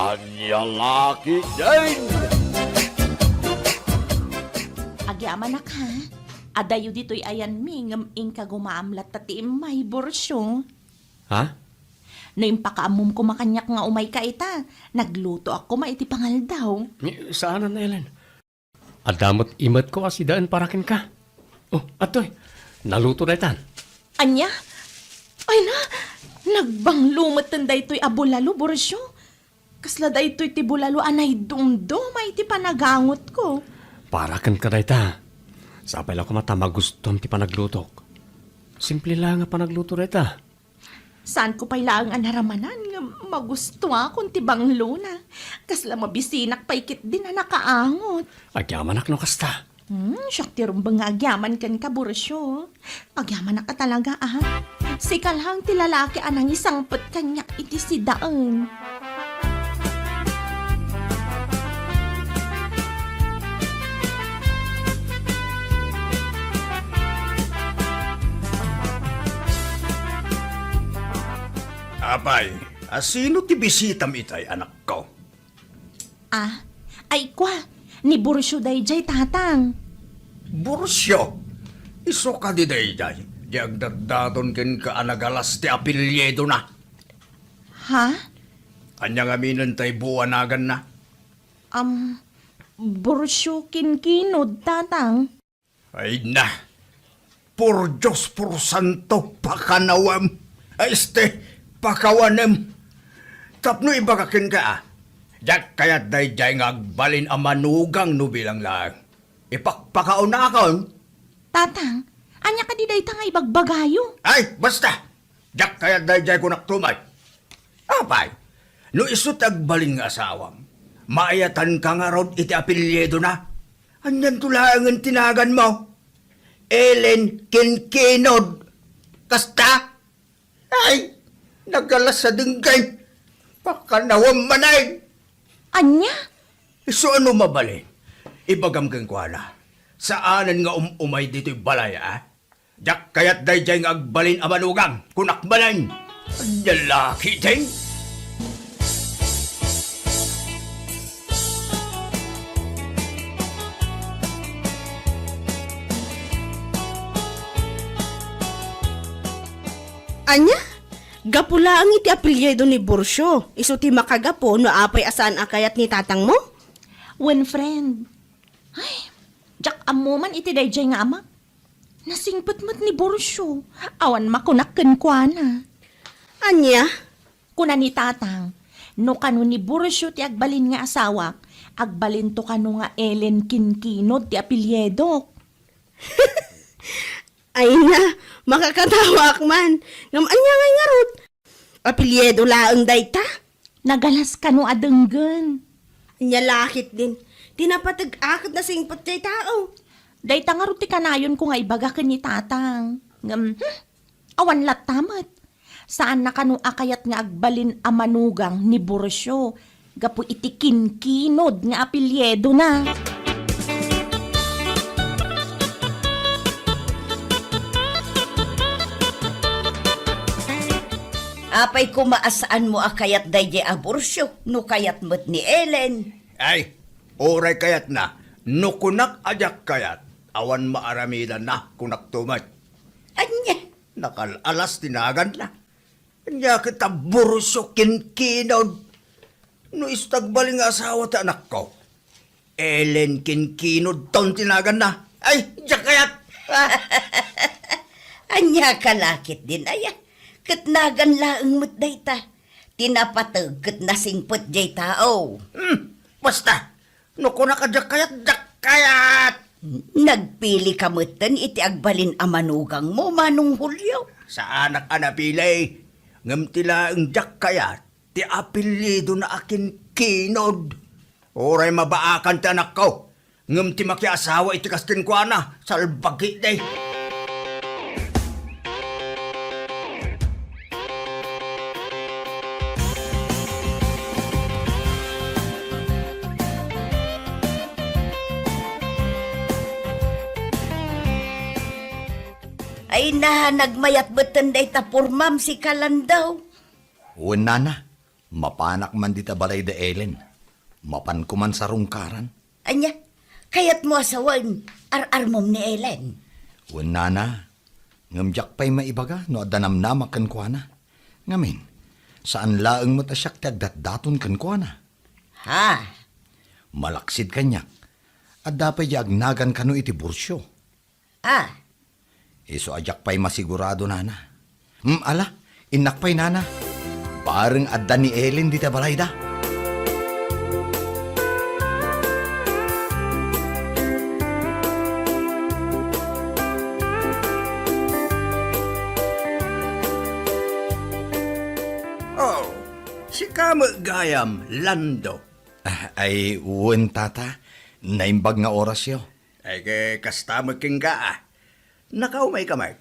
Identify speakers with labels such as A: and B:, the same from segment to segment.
A: Anya laki din!
B: Agyaman nak ha? Adayo dito'y ayan mi, ngam ka gumaamlat tati may borsyo.
C: Ha?
B: No yung pakaamom ko makanyak nga umay ka ita, nagluto ako maiti pangal daw.
C: Saan na, Ellen? Adamot imat ko kasi daan parakin ka. Oh, atoy, naluto na itan.
B: Anya? Ay na, nagbanglumat na daytoy abulalo borsyo. Kasla daytoy ti bulalo anay dumdo, maiti panagangot ko.
C: Parakan ka na ita. Sapay lang ko matamagustom ti panaglutok. Simple lang nga panagluto na ita.
B: Saan ko pa'y laang anaramanan nga magusto akong tibang luna. Kasla mabisinak paikit din na nakaangot.
C: Agyaman ak no kasta.
B: Siyak tirumbang nga agyaman kan ka, Borsyo. Agyaman na ka talaga, ah. Sikalhang ti lalaki anang isang put kanyak iti si Daeng.
A: Apay, sino ti bisitam itay anak ko?
B: Ah, ay kwa, ni Borsyo dayjay tatang.
A: Bursyo! Iso ka di dayjay. Di agdagdadon ken ka anagalas ti apelyedo na.
B: Ha?
A: Anyang aminan tay buwanagan na.
B: Borsyo kinkinod tatang.
A: Ay na! Por Diyos, por Santo, pakanawam. Ay pakawanem. Tapno ibagakin ka ah. Diyak kaya't dayjay nga agbalin ang manugang no bilang lang. Ipakpakaon na akon.
B: Tatang, anya ka di day tangay bagbagayo.
A: Ay, basta! Diyak kaya't dayjay ko naktumay. Apay, no isut agbalin nga asawam. Maayatan ka nga rod iti apelyedo na. Anyan tulangan tinagan mo. Ellen Kinkinod. Kasta? Ay, nagalas sa dinggay. Pakanawang manay.
B: Anya?
A: So ano mabalin? Ibagamgang ko na. Saanan nga umay dito'y balay, ah? Diyak kaya't dayjay nga agbalin amanugang. Kunakbalan. Lalaki din.
D: Anya? Gapula ang iti apelyedo ni Borsyo. Iso ti makagapo no apay asaan akayat ni tatang mo?
B: When friend. Ay, jak amo man iti dayjay nga amak. Nasingpet-met ni Borsyo. Awan makunakken kwa na.
D: Anya?
B: Kuna ni tatang, no kanu ni Borsyo ti agbalin nga asawak, agbalin to kanu nga Ellen Kinkinod ti apelyedo.
D: Ay na, makakatawa man. Ngam anya ngay nga rod. Apelyedo laang dayta.
B: Nagalas kanu adenggen.
D: Anya lakit din. Tinapatag-akit na singpot jay tao.
B: Dayta nga ro ti kanayon ko nga ibagaken ni tatang. Ngam, awan latamet. Saan na kanu akayat nga agbalin amanugang ni Borsyo. Gapu iti kinkinod nga apelyedo na.
E: Apay kumaasaan mo akayat dayjay a Borsyo, no kayat mo't ni Ellen.
A: Ay, oray kayat na. No kunak ajak kayat. Awan maaramidan na kunak tumay.
E: Anya?
A: Nakalalas tinagan na. Anya kita Borsyo Kinkinod. No istagbaling asawa ta anak ko. Ellen Kinkinod ton tinagan na. Ay, jak kayat.
E: Anya kalakit din aya. Katnagan laang mo't dayta. Tinapatag kat nasingpot jay tao.
A: Basta, no kunak ajak kayat, jak kayat.
E: Nagpili ka mo'tan iti agbalin amanugang mo, Manong Julio.
A: Sa anak pilay, ngam tila ang jak kayat, ti apelyido na akin kinod. Oray mabaakan ti anak ko, ngam ti makiasawa iti kastin ko na, salbagi day.
E: Ay na, nagmayat betan day tapurmam si Kalandaw.
F: Una na, Mapanak man dita balay da Ellen. Mapan ko man sa rungkaran.
E: Anya, kayat mo asawan, ar-armom ni Ellen.
F: Wala na. Ngamjak pa'y maibaga no adanam na makan ko na. Ngamin, saan laeng mo tasyak tagdatdaton kan ko na.
E: Ha?
F: Malaksid kanyak. At dapat agnagan kano iti bursyo.
E: Ah,
F: Iso ajak pa'y masigurado nana. Ala, inak pa'y nana. Parang adda ni Ellen dita balay da.
A: Oh, si kamo gayam, Lando.
F: Ay, uwan tata. Naimbag nga oras yo.
A: Ay kay kastama king ka ah. Nakaumay kamay.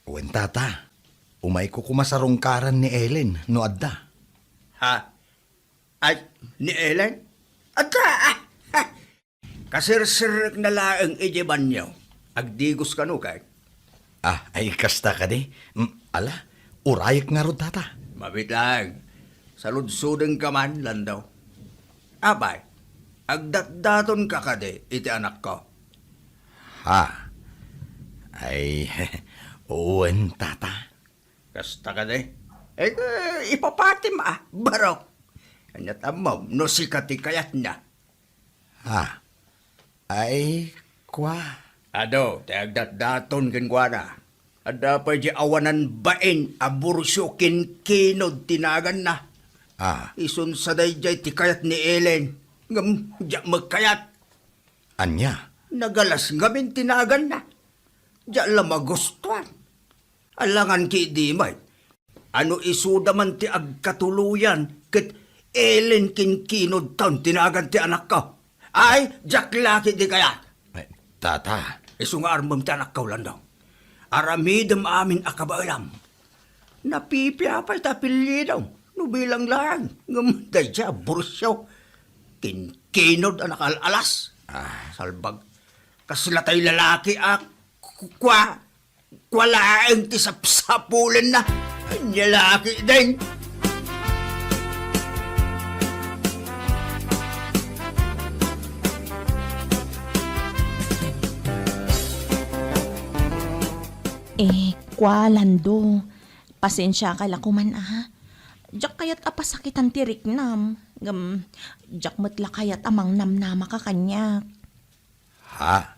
F: Uwan tata. Umay ko kumasarungkaran ni Ellen no adda.
A: Ha? Ay, ni Ellen? Ata! Ha! Kasirsirik na laang ijiban niyo. Agdigos ka no kay.
F: Ay kasta ka di. Ala, urayak nga ro tata.
A: Mabit lang. Saludsudeng ka man, Landaw. Abay, agdatdaton ka kade, iti anak ko.
F: Ha? Ay, uwan tata.
A: Kasta ka de. Ipapatim barok. Kanyat amam, no sikati kayat na.
F: Ha? Ay, kwa.
A: Ado, te agdatdaton kinkwana. Ada pa di awanan bain, abursyo kinkinod tinagan na. Isun sa dayjay ti kayat ni Ellen. Ngam, di magkayat.
F: Anya?
A: Nagalas ngamin tinagan na. Di alam magustuhan. Alangan ki di may. Ano isuda man ti agkatuluyan ket Ellen kinkinod taon tinagan ti anak ko. Ay, jak laki di kayat.
F: Ay, tata.
A: Isu nga armam ti anak ko lang daw. Aramidam amin akabailam. Napipiapay tapili daw. Nubilang lang. Ngamunday siya, bursyaw. Kinkinod anak alalas. Salbag. Kaslatay lalaki kwalaeng ti sapsapulan na. Lalaki din.
B: Kwa, Lando. Pasensya ka lakuman Diyak kayat apasakitan tirik nam. Diyak matla kayat amang namnama ka kanyak.
F: Ha?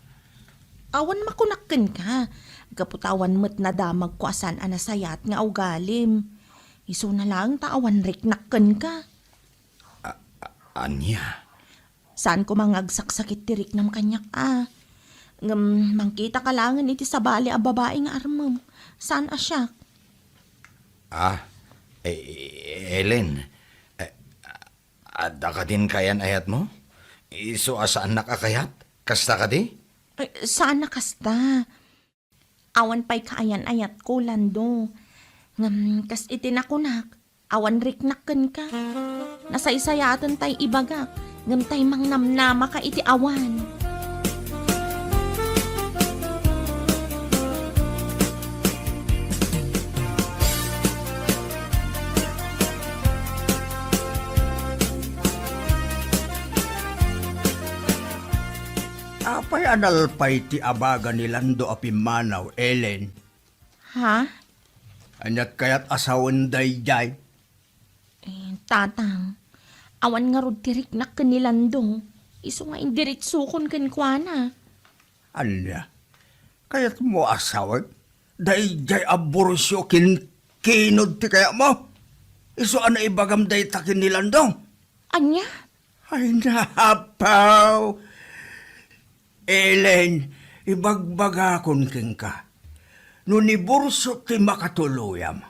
B: Awan makunakken ka. Gaputawan mo't nadamag ko asan anasayat nga ugalim. Iso na lang taawan riknakken ka.
F: Anya?
B: Saan ko mangagsaksakit tirik nam kanyak mangkita ka langan iti sabali a babae nga armam. Saan asyak?
F: Ellen. Adda ka din kayan ayat mo? Iso asaan nakakayat? Kasta ka di?
B: Saan na kasta? Awan pa'y kaayan-ayat ko, Lando. Kas itinakunak, awan riknakken ka. Nasaysayatan tay ibagak, ngam tay mangnamnama ka iti awan.
A: Apay analpay ti abaga ni Lando apimanaw, Ellen.
B: Ha?
A: Anyat kayat asawan dayjay.
B: Tatang, awan nga rod tirik na kanilandong. Iso nga indiritsukon kenkwana.
A: Anya, kayat mo asawan? Dayjay abursyo kinkinod ti kaya mo? Iso ana ibagam day takin ni Landong?
B: Anya?
A: Ay nahapaw. Ellen, ibagbagakon king ka. No ni burso ti makatuluyam.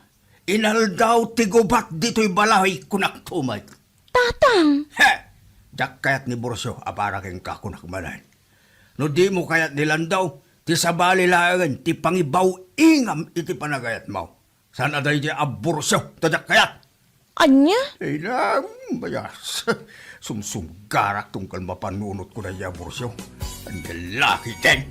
A: Inaldaw ti gubat dito'y balahay kunak tumay.
B: Tatang!
A: He! Jak kayat ni burso apara king ka kunak manan. No di mo kayat nilandaw, ti sabali laangan, ti pangibaw ingam iti panagayat mo. Sana day di aburso, tajak kayat.
B: Anya?
A: Ay na, bayas. Sumsunggarak tungkal mapanunot ko na yung aborso. Ang lalaki din.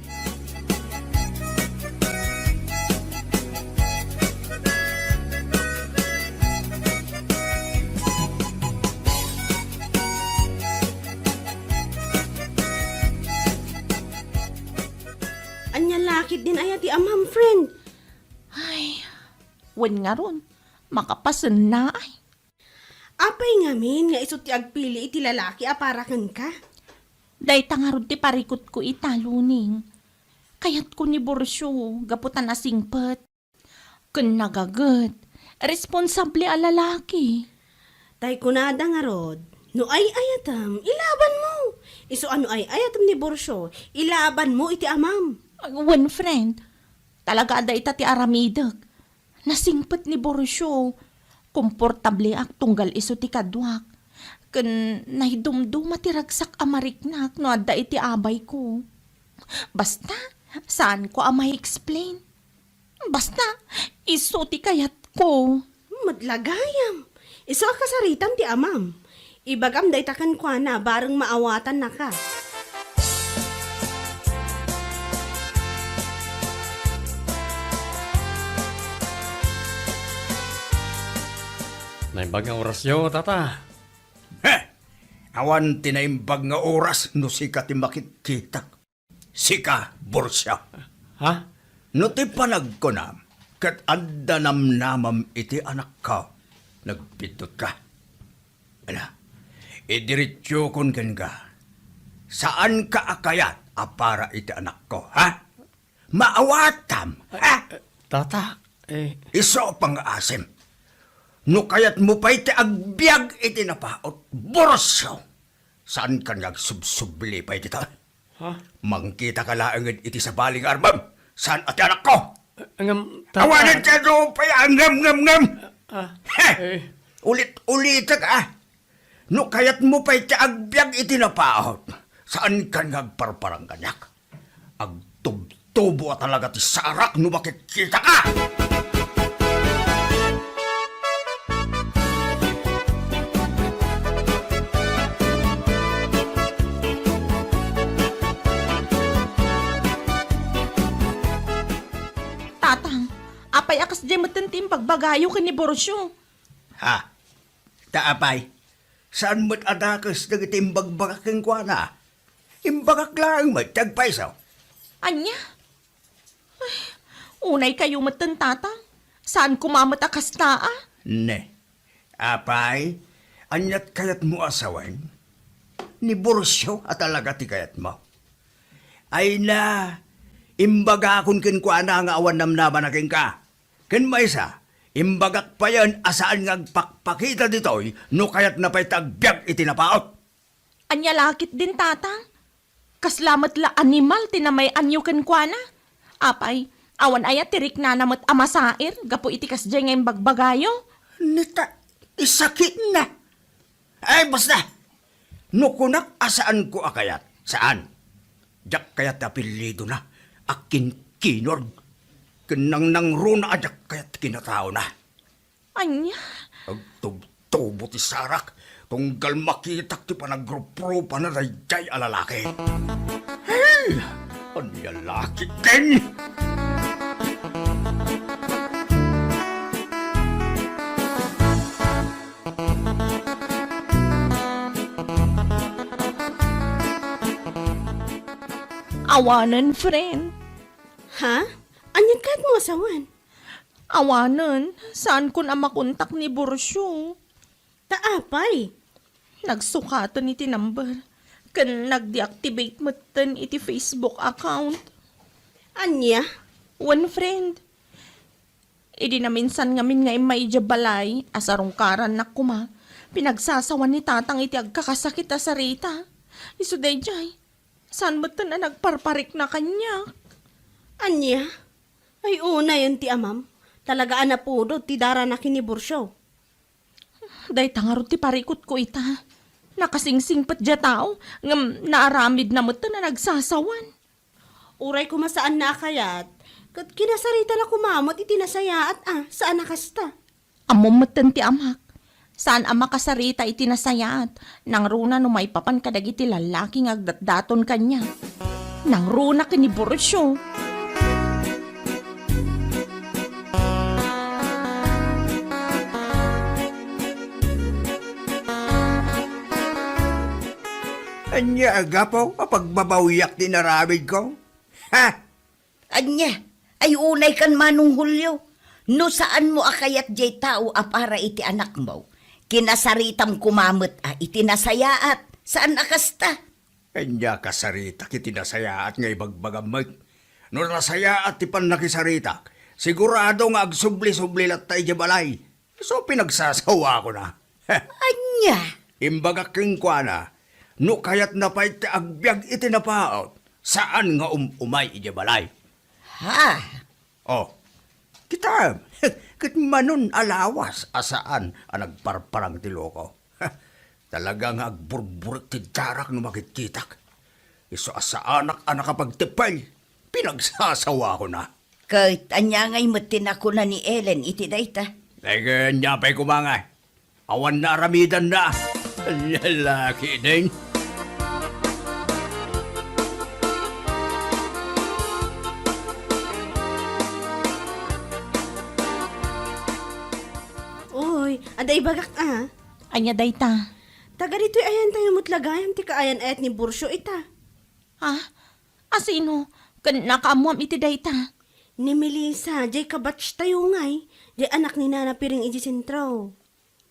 D: aya ti amam, friend.
B: Ay, wen nga ron, makapasan na ay.
D: Apay ngamin nga iso ti agpili iti lalaki aparakan ka.
B: Day tangarod ti parikot ko italuning. Kayat ko ni Borsyo, gaputan na singpet. Kun nagagat, responsable a lalaki.
D: Tay kunada nga rod, no ay ayatam, ilaban mo. Iso ano ay ayatam ni Borsyo, ilaban mo iti amam.
B: One friend, talaga ada ita ti aramidag. Nasingpet ni Borsyo, komportable ak tunggal iso ti kadwak. Kun nahidumduma ti ragsak amariknak no adda iti abay ko. Basta, saan ko amay explain? Basta, iso ti kayat ko.
D: Madlagayam. Iso akasaritam ti amam. Ibagam day takan kwa na bareng maawatan na ka.
C: Naimbag ang orasyo, tata.
A: Heh! Awan tinaimbag nga oras no sika ti makikita. Sika, Borsya.
C: Ha?
A: No ti panagkunam, kat anda namnamam iti anak ka, nagpindot ka. Ano? Idiritsyo kon ken ka. Saan ka akayat apara iti anak ko, ha? Maawatam, ha?
C: Tata,
A: Iso pang asim. No kayat mo pa iti agbyag iti napaot, Borsyo. Saan ka nagsubsubli pa iti ta?
C: ha?
A: Mangkita ka laangin iti sa baling arbam. Saan ati anak ko?
C: Angam, tata.
A: Awanan ka doon pa ang ngam.
C: Ah,
A: Heh! Ulit-ulit ka. No kayat mo pa iti agbyag iti napaot. Saan ka nagparparang kanyak? Agtubtubo talaga ti sarak no makikita ka!
B: Tatang, apay akas di matantim pagbagayo ka ni Borsyo.
A: Ha? Taapay, saan mo't adakas nagiti imbagbagak keng kwa na? Imbagak lang mo't tagpaisaw.
B: Anya? Ay, unay kayo matan tatang. Saan kumamat akas taa?
A: Ne, apay, anyat kayat mo asawan? Ni Borsyo at talaga ti kayat mo. Ay na, imbaga akong kinkwa na nga awan namnaman na ka. Ken maysa, imbagak pa yan asaan nga agpakpakita ditoy no kayat na pa'y tagbyag itinapaot.
B: Anya lakit din tatang. Kaslamat la animal tinamay anyo ken kuana. Apay, awan aya tirik na namot amasair, gapo itikas dyan ngayon bagbagayo.
A: Nita, isakit na. Ay, basta. Nukunak asaan ko akayat. Saan? Diyak kayat apelido na. Akin kinord. Kenang nang runa ajak kayat kinatao na.
B: Anya,
A: Agtubtubo ti sarak. Tunggal makitak ti panagropro pa na rayjay alalaki. Hey! Ang lalaki ken!
B: awanan friend.
D: Ha? Anyat kahit mo asawan?
B: Awanan, saan kun ang makontak ni Borsyo?
D: Taapay.
B: Nagsukatan iti number. Kan nag-deactivate mo iti Facebook account.
D: Anya?
B: One friend. Idi na minsan ngamin nga may balay, asarong karan na kuma. Pinagsasawan ni tatang iti agkakasakit sa rita. Iso dayjay, saan mo na nagparparik na kanya?
D: Anya? Ay una yun ti amam. Talaga anapudo ti dara na kinibursyo.
B: Day tangarot ti parikot ko ita. Nakasingsing pat dya tao, ngam naaramid na mo na nagsasawan.
D: Uray ko masaan na akayat. Kat kinasarita na kumamot iti nasayaat saan nakasta.
B: Amom matan ti amak. Saan ama kasarita iti nasayaat, nang runa no may papan kadagiti lalaki nga agdatdaton kanya. Nang runa kini Borsyo.
A: Anya agapaw, mapagbabawiyak din naramid ko. Ha?
E: Anya, Ay unay kan Manong Hulyo. No saan mo akayat jay tao para iti anak mo? Kinasaritam kumamot iti nasayaat. Saan akasta?
A: Kanya kasarita kiti nasaya at nga ibagbagamay. No nasaya at tipan nakisarita, sigurado nga agsubli-subli lat tayo balay. So pinagsasawa ko na.
E: Anya?
A: Imbaga king kwa na, no kayat na pa iti agbyag iti napaot, saan nga umay iti balay?
E: Ha?
A: Oh, kita, kit manon alawas asaan ang nagparparang tiloko. Talaga nga agburburik ti darak no makititak. Iso asa anak kapagtipay, pinagsasawa ko na.
E: Kahit anya ngay matin ako na ni Ellen iti dayta.
A: Ay kanya pa'y kumangay. Awan na aramidan na. Lalaki din.
D: Uy, aday bagak
B: Anya dayta.
D: Taga dito'y ayan tayo mutlagayam ti kaayan ayat ni Bursyo ita.
B: Ha? Asino? Kan nakaamuam iti dayta.
D: Ni Melissa, jay kabatch tayo ngay. Jay anak ni Nana Piring iji sentro.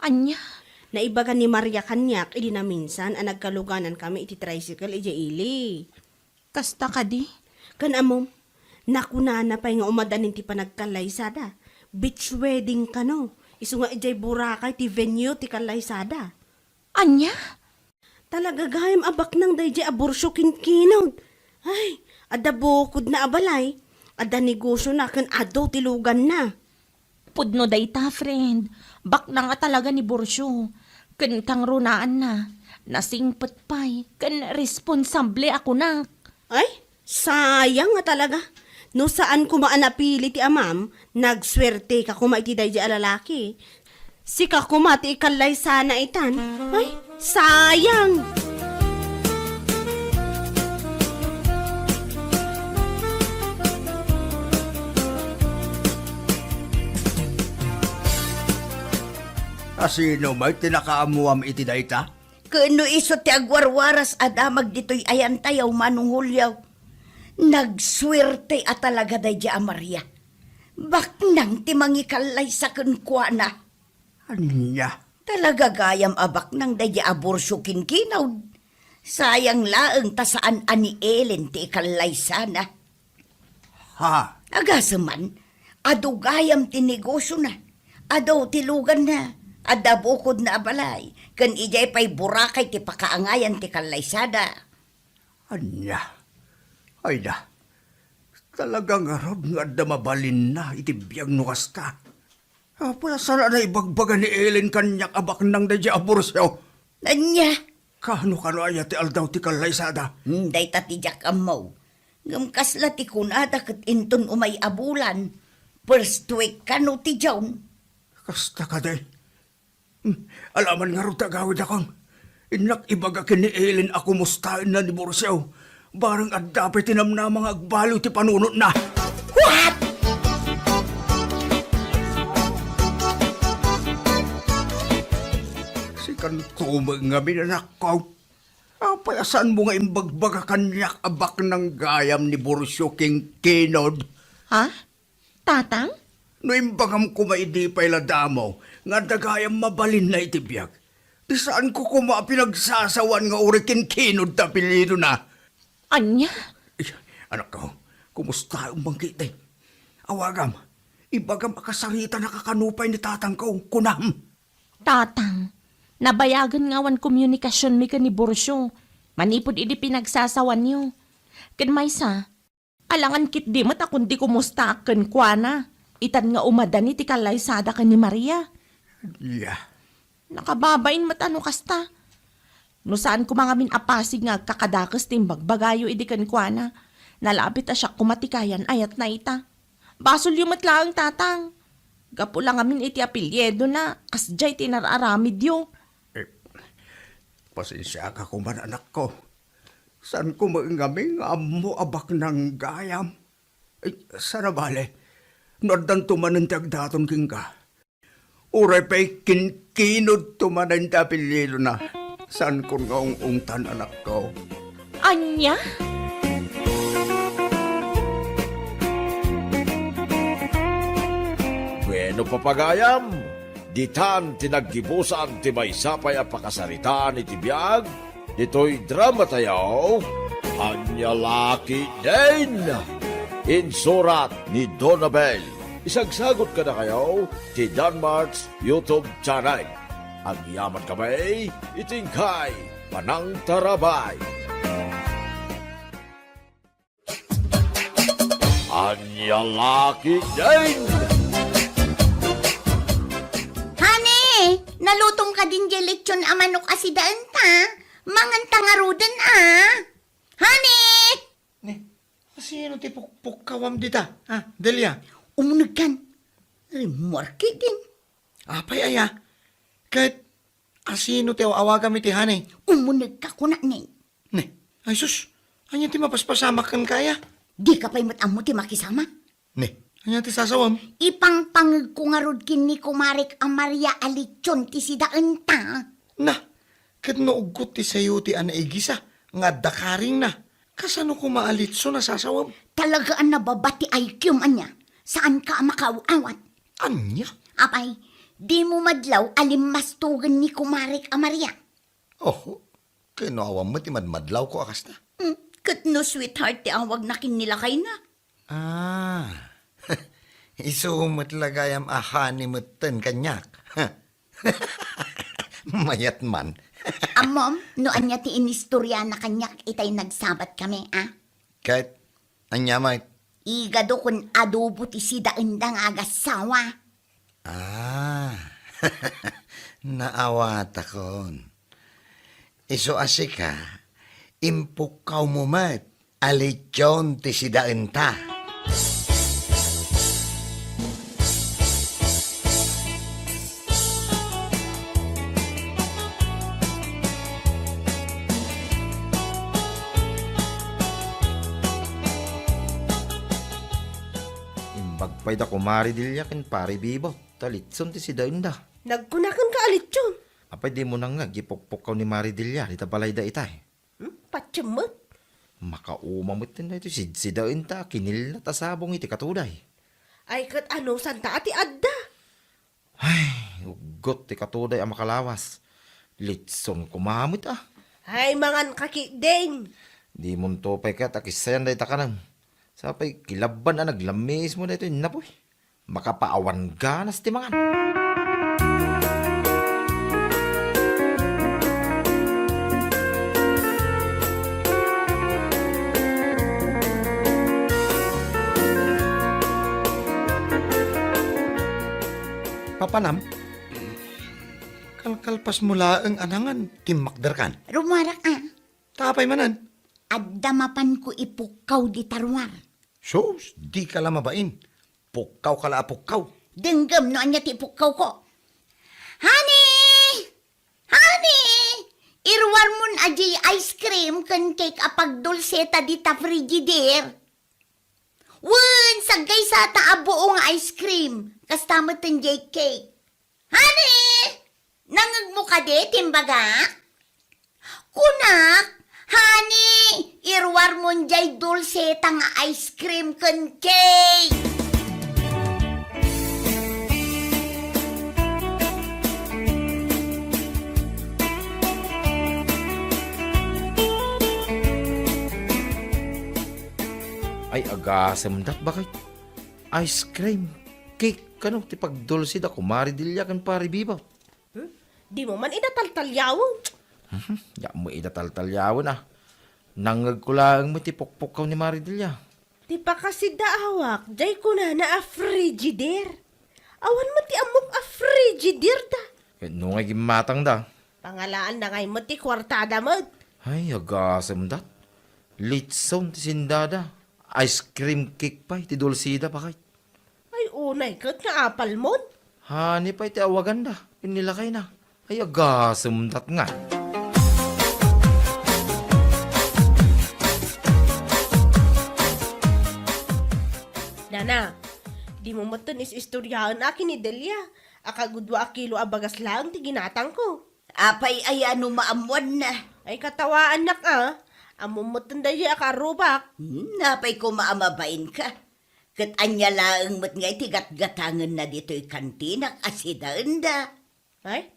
B: Anya?
D: Naibagan ni Maria Kanyak, idi na minsan, ang nagkaluganan kami iti tricycle iji ili.
B: Kasta ka di?
D: Kan amom, nakunana pa nga umadanin ti panagkalaysada. Beach wedding ka no. Isu nga ijay Boracay ti venue ti kalaysada.
B: Anya?
D: Talaga gayam abak nang dayjay abursyo kinkinod. Ay, ada bukod na abalay. Ada negosyo na kan ado tilugan na.
B: Pudno dayta, friend. Bak na nga talaga ni Borsyo. Kan kang runaan na. Nasingpet pa'y. Kan responsable ako na.
D: Ay, sayang nga talaga. No saan ko maanapili ti amam, nagswerte ka kumaiti dayjay alalaki. Si ka kumati ikalay sana itan. Ay, sayang!
A: Asino may tinakaamuam iti dayta?
E: Kano iso ti agwarwaras adamag dito'y ayan tayaw Manong Hulyaw. Nagswerte at talaga day a Maria. Baknang ti mangikalay sa kunkwana.
A: Anya?
E: Talaga gayam abak nang day a Borsyo kinkinaw. Sayang laeng ta saan ani Ellen ti ikalay sana.
A: Ha?
E: Agasaman, ado gayam ti negosyo na. Ado tilugan na. Ada bukod na abalay. Kan ijay pa'y Boracay ti pakaangayan ti kalaysada.
A: Anya? Ay na. Talagang arod nga da mabalin na iti biyag no kasta. Pala sana na ibagbaga ni Ellen kanyak abak nang dadya abursyo.
E: Anya?
A: Kano aya ti aldaw ti kalaysada?
E: Day tatijak amaw. Ngamkasla ti kunada kat inton umay abulan. First week kano ti jawn.
A: Kasta ka day. Alaman nga ro tagawid akong. Inak ibaga kini Ellen ako mustain na ni Borsyo. Barang at dapat tinamnamang agbalo ti panunot na.
E: What?
A: Sikan tumag nga minanak ko. Payasan mo nga imbagbaga kanyak abak ng gayam ni Borsyo king kinod.
B: Ha? Tatang?
A: No imbagam ko maidipay ladamo, nga dagayam mabalin na itibiyag. Di saan ko kuma pinagsasawan nga urikin kinod tapilido na.
B: Anya?
A: Ay, anak ko, kumusta ang bangkit eh? Awagam, ibagam akasarita nakakanupay ni tatang ko, kunam.
B: Tatang, nabayagan nga wan komunikasyon mi ka ni Borsyo. Manipod idi pinagsasawan niyo. Kan maysa, alangan kit di mat akong di kumusta ken kuana. Itan nga umadani ti kalaysada ka ni Maria.
A: Yeah.
B: Nakababain mat ano kasta. No saan ko mga minapasig nga kakadakas timbag bagayo idi kan kuana. Nalapit asya kumatikayan ayat na ita. Basol yung matlaang tatang. Gapo lang amin iti apelyedo na kasjay tinararamid yo.
A: Pasensya ka kuman anak ko. Saan ko maingami nga amo abak ng gayam? Ay, sana bale. Nordan tumanan ti agdaton king ka. Uray pa'y kinkinod tumanan ti apelyido na. Saan ko nga ungtan anak ko?
B: Anya?
G: Bueno papagayam, ditan tinaggibusan ti may sapay a pakasarita ni tibiyag, dito'y drama tayo, Anya Laki din! Insurat ni Donabel. Isagsagot ka na kayo ti Danmarks YouTube channel. Ang yaman kamay, itingkay, panang tarabay. Anya Laki din!
H: Hane, nalutom ka din di lechon a manok asidaan ta. Mangan tangarudan Hane!
F: Ni, sino ti pukpuk kawam dita? Ha, Delia?
H: Umunag kan. Remarki din.
F: Apay aya. Kahit asino ti awagan mi ti hanay.
H: Umunag ka kuna ni.
F: Ni, ay sus, anya ti mapaspasamak kan kaya?
H: Di ka pa'y matamo ti makisama.
F: Ni, anya ti sasawam?
H: Ipangpangag ko nga rod kin ni kumarik ang Maria Alichon ti sidaan ta.
F: Na, kat naugot ti sayo ti anaigisa, nga dakaring na. Kasano ko maalitso na sasawam?
H: Talagaan na babati IQ man niya. Saan ka makaawat?
F: Anya?
H: Apay, di mo madlaw alimmastugan ni kumarik ang Maria.
F: Oh, kinuawam mo ti madmadlaw ko akas na.
H: Kat no sweetheart ti awag na kinilakay na.
F: Ah, isumot lagayam ahani mutten kanyak. Mayat man.
H: Amom, no anya ti inistorya na kanyak itay nagsabat kami,
F: Kahit, anya may,
H: Igado kun adobo ti sidaan da nga agasawa.
F: naawat akon. Iso asika, impukaw mo mat, alityon ti sidaan ta.
I: Imbagpay da kumari dilya ken pari bibo. Talitson ti si Dainda.
D: Nagkunakan ka alit yun.
I: Apay di mo nang nagipukpukaw ni Mari Dilya. Dita balay da itay.
D: Patsimot.
I: Makaumamot din na ito si Dainda. Kinil na tasabong iti katuday.
D: Ay kat ano santa ati adda.
I: Ay, ugot ti katuday ang makalawas. Litson kumamit
D: Ay mangan kakideng.
I: Di mo to pay ka takisayan da ita ka nang. Sapay kilaban na naglamis mo na ito napoy. Makapaawan ganas ti mangan.
F: Papanam, kalkalpas mula ang anangan, timakdarkan.
H: Rumarak
F: Tapay manan.
H: Addamapan ko ipukaw di tarwar.
F: Sus, di ka lang mabain. Pukaw ka la pukaw.
H: Denggam no anya ti ipukaw ko. Honey! Honey! Irwar mun aji ice cream kan cake apag dulseta di ta frigider. Wen, sagay sa taabo nga ice cream. Kastamot ang cake. Honey! Nangag mo ka de, timbaga? Kunak, honey! Irwar mo jay dulseta nga ice cream kan cake.
I: Ay agasam dat bakit? Ice cream, cake, kano, ti pagdulsi da kumari dilya kan pari bibaw.
D: Di mo man inataltalyawon.
I: Ya mo idataltalyawan Nangag ko lang mo ti pukpukaw ni Mari Dilya.
D: Di pa kasi daawak. Jay ko na a frigider. Awan mo ti amok a frigider da.
I: Kano nga gimatang da.
D: Pangalaan na ngay mo ti kwartada mo.
I: Ay agasam dat. Litson ti sindada. Ice cream cake pa, ti dulsida pa kay.
D: Ay unay kat nga apal mo.
I: Hani pa iti awagan da. Inilakay na. Ay agasam dat nga.
D: Nana, di mo maton is istoryahan akin ni Delia. Akagudwa a kilo abagas lang ti ginatang ko.
E: Apay ay ano maamuan na.
D: Ay katawaan nak Amo maton dahi akarubak.
E: Napay ko maamabain ka. Kat anya laeng mat nga itigat-gatangan na dito'y kantinak asidaan da.
D: Ay,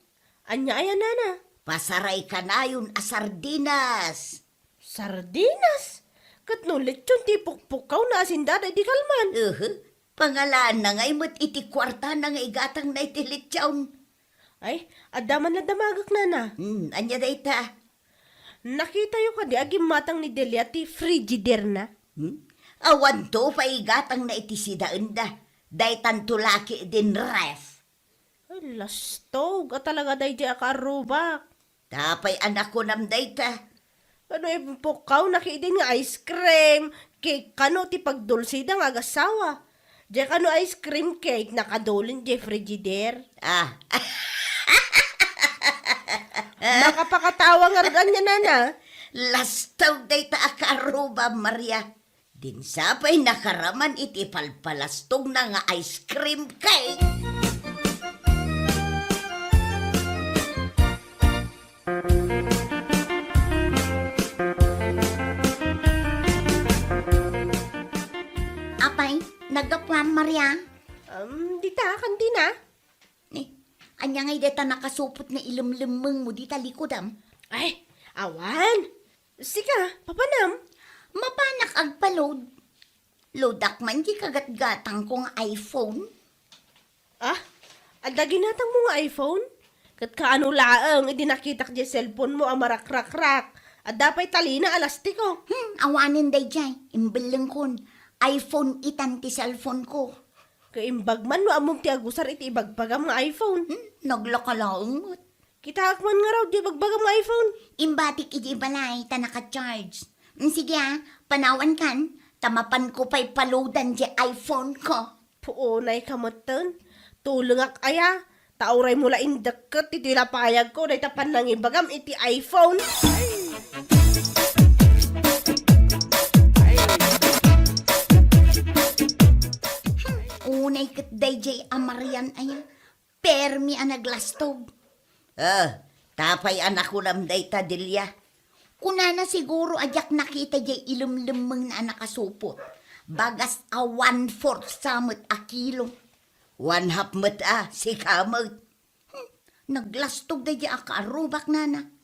D: anya ayan nana.
E: Pasaray ka na yun a sardinas.
D: Sardinas? Kat no lechon ti pukpukaw na asindada di kalman.
E: Pangalaan na nga'y mat iti kwarta na nga igatang na iti lechon.
D: Ay, adaman na damagak nana.
E: Anya da ita.
D: Nakita yung kadi agim matang ni Delia ti frigider na.
E: Awan to paigatang na iti sidaan da. Day tantulaki din ref.
D: Ay, lastog. At talaga day di akarubak.
E: Tapay anak ko nam dayta.
D: Ano pukaw nakidin nga ice cream. Cake kano ti pagdulsida nga agasawa. Diyan kano ice cream cake nakadulin di frigider. Makapakatawa nga rin niya nana.
E: Lastaw dayta akaruba Maria. Din sapay nakaraman iti palpalastog na nga ice cream cake.
H: Apay, nagapwan, Maria.
D: Dita, kantina.
H: Ni, anya ngay deta nakasupot na ilimlimeng mo dita likodam.
D: Ay, awan. Sika, papanam.
H: Mapanak agpa-load. Loadak man di kagat-gatang kong iPhone.
D: Adagi natang mo nga iPhone? Kat kaano laang, nakita di cellphone mo ang marakrak-rak. At dapay talina alastiko.
H: Awanin day jay. Imbilang kon. iPhone itan ti cellphone ko.
D: Kaimbag man no among ti agusar iti ibagbagam nga iPhone.
H: Naglakalaong mo't.
D: Kita man nga raw di bagbagam nga iPhone.
H: Imbatik iti balay, ta naka-charge. Sige panawan kan. Tamapan ko pa'y paludan di iPhone ko.
D: Puunay kamatan. Tulungak aya. Tauray mula indeket iti lapayag ko. Day tapan lang ibagam iti iPhone.
H: Unay kat day amarian aya. Permi ang naglastog.
E: Tapay anak ko nam dayta Delia.
H: Una na siguro ajak nakita jay ilumlumeng na nakasupot. Bagas a 1/4 samot a kilo.
E: 1/2 mat si kamot.
H: Naglastog da jay akarubak nana.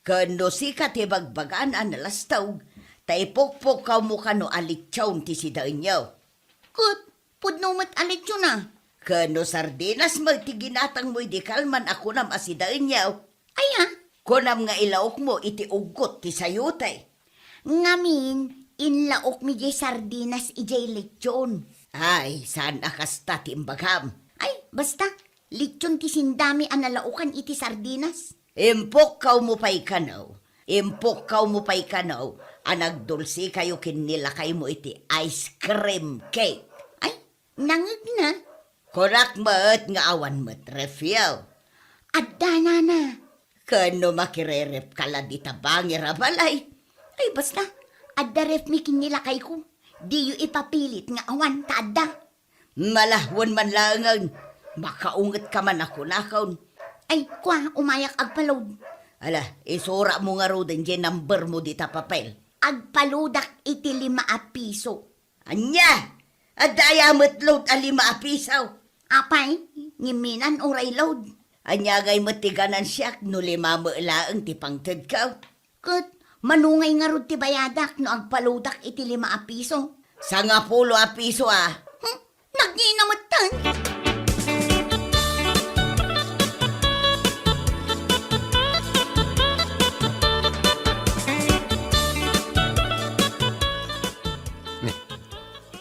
E: Kano si katibagbagan ang nalastog. Taipokpok ka mo kano alitsaw ti sidaan niyo.
H: Kut, pudno mat alit yun ah.
E: Kano sardinas magtiginatang mo'y di kalman ako nam asidaan niyo.
H: Aya,
E: Kunam nga ilaok mo iti ugot ti sayutay.
H: ngamin, inlaok mi jay sardinas ijay lechon.
E: Ay, saan akasta ti imbagam.
H: Ay, basta, lechon ti sindami ang nalaukan iti sardinas.
E: Impok kaw mo pa'y kanaw. Impok kaw mo pa'y kanaw. Anagdulsi kayo kinilakay mo iti ice cream cake.
H: Ay, nangag na.
E: Korak mat nga awan mat refyaw.
H: Adda nana.
E: Kano makirerep kala di tabangi rabalay.
H: Ay, basta, adda ref mi kinilakay ko. Di yu ipapilit nga awan ta adda.
E: Malahwan man langan. Makaungat ka man ako nakaon.
H: Ay, kwa, umayak agpalod.
E: Ala, isura mo nga ro din dyan number mo di ta papel.
H: Agpaludak iti 5 piso.
E: Anya! Adaya matload a 5 pisaw.
H: Apay, ngiminan oray load.
E: Anya ngay matiganan siyak no 5 laang ti pangted ka.
H: Kat, manungay nga rod ti bayadak no agpaludak iti 5 piso.
E: Sa nga 10 piso
H: Nagninamutan.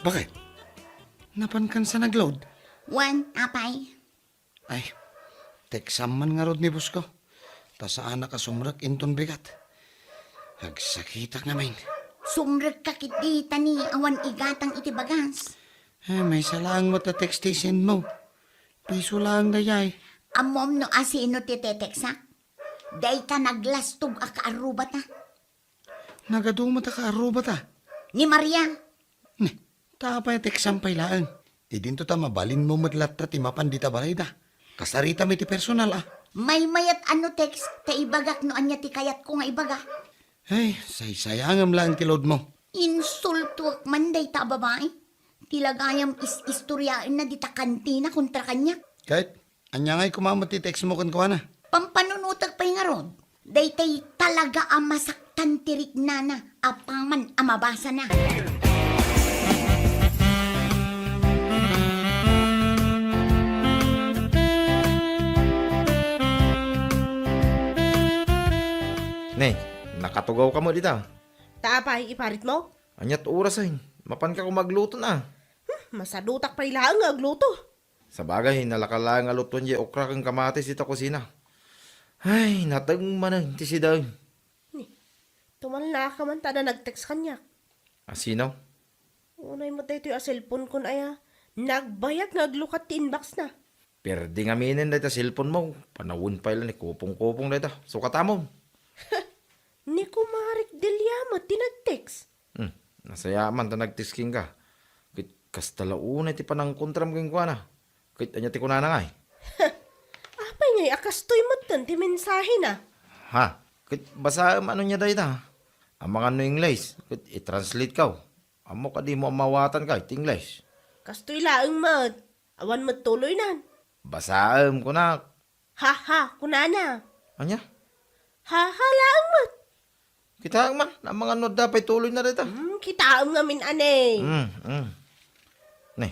F: Bakit? Napankan sa nagload?
H: 1, apay.
F: Ay, teksam man nga rod ni Busko. Ta saan ka sumrak inton bigat. Hagsakitak namin.
H: Sumrek kakit di tani awan igatang iti bagas.
F: May salang mo ta textation mo. Piso lang dayay.
H: Amom no asino ti teteksa. Day ka naglastog a kaaruba ta.
F: Nagaduma ta ka aruba ta.
H: Ni Maria.
F: Tapay teksam pay laan. Idinto ta mabalin mo madlat ta timapan di ta balay da. Kasarita mi ti personal
H: May mayat ano text ta ibagak no anya ti kayat ko nga ibaga.
F: Ay, say-sayangam lang ti load mo.
H: Insultuak man day ta babae. Tilagayam istoryain na dita kantina kontra kanya.
F: Kahit, anya nga'y kumamati text mo kan kuha na.
H: Pampanunutag pa'y nga ron. Daytay talaga ang masaktan tirik na apaman amabasa na.
I: Ne, nakatugaw ka mo dita.
D: Tapay, iparit mo?
I: Anyat oras ay, mapan ka kung magluto na.
D: Masadutak pa ilang agluto.
I: Sa bagay, nalakalang aluton di okra kang kamatis dito kusina. Ay, natag man ti si Dawn.
D: Tumalala ka man tada nag-text kanya.
I: Asinaw?
D: Unay mo tayo yung cellphone kun aya. Nagbayag naglukat ti inbox na.
I: Perdi nga minin dito cellphone mo. Panawon pa ilan ni kupong-kupong dito. Sukatamon.
D: Ni kumarik Dilyama tinag-text.
I: Nasayaman ta nagtisking ka. Kit kastalauna ti panang kontram keng kwa na. Kit anya ti kunana nga eh.
D: Apay ngay akastoy mo ti mensahe na.
I: Ha? Kit basa ano niya dahi ta? Ang mga no English. Kit i-translate ka. Amo ka di mo mawatan ka it English.
D: Kastoy laang mat. Awan mat tuloy nan.
I: Basaam ko na.
D: Ha, kunana.
I: Anya?
D: Ha, laang mat.
I: Kita man. Ang mga no dapat tuloy na dito.
D: Kitaam nga min anay.
I: Ne.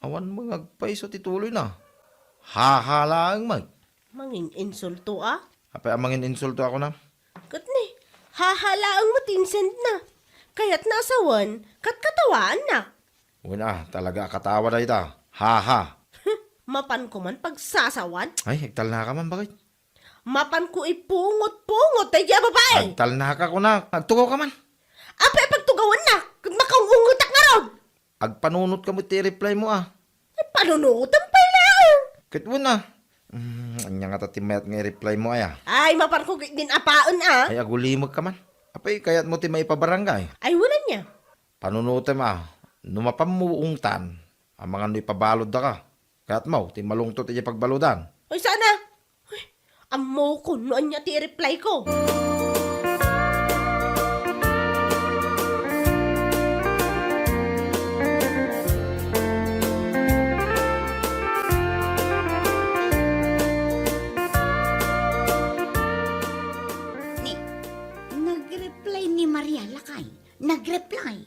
I: Awan mo ngagpaiso ti tuloy na. Hahalaang mag.
D: Mangin insulto ah.
I: Apay amangin insulto ako na.
D: Kat ni, hahalaang mo tinsend na. Kaya't nasawan, katawaan na.
I: Una, talaga katawa na ita. Ha.
D: Mapan ko man pagsasawan.
I: Ay, hagtal na ka man, bakit?
D: Mapan ko ipungot-pungot tayo kaya babae.
I: Hagtal na ka ko na. Agtugaw ka man.
D: Apay pagtugawan na, kung makaungutak na ron.
I: Agpanunot ka mo ti reply mo ah.
D: Panunutan pa lang.
I: Kitwin na. Anya nga tatimayat nga reply mo ay ah.
D: Ay, mapan ko din apaan ah.
I: Ay, agulimag ka man. Apay, kaya't mo ti may pabarangay.
D: Ay, wala niya.
I: Panunutan mo ah. Numapamuungtan. Ang mga no'y pabalod da ka. Kaya't mo, ti malungtot ti pagbaludan.
D: Ay, sana. Ay, amo ko, noon niya ti-reply ko.
H: Nag-reply ni Maria Lakay. Nag-reply.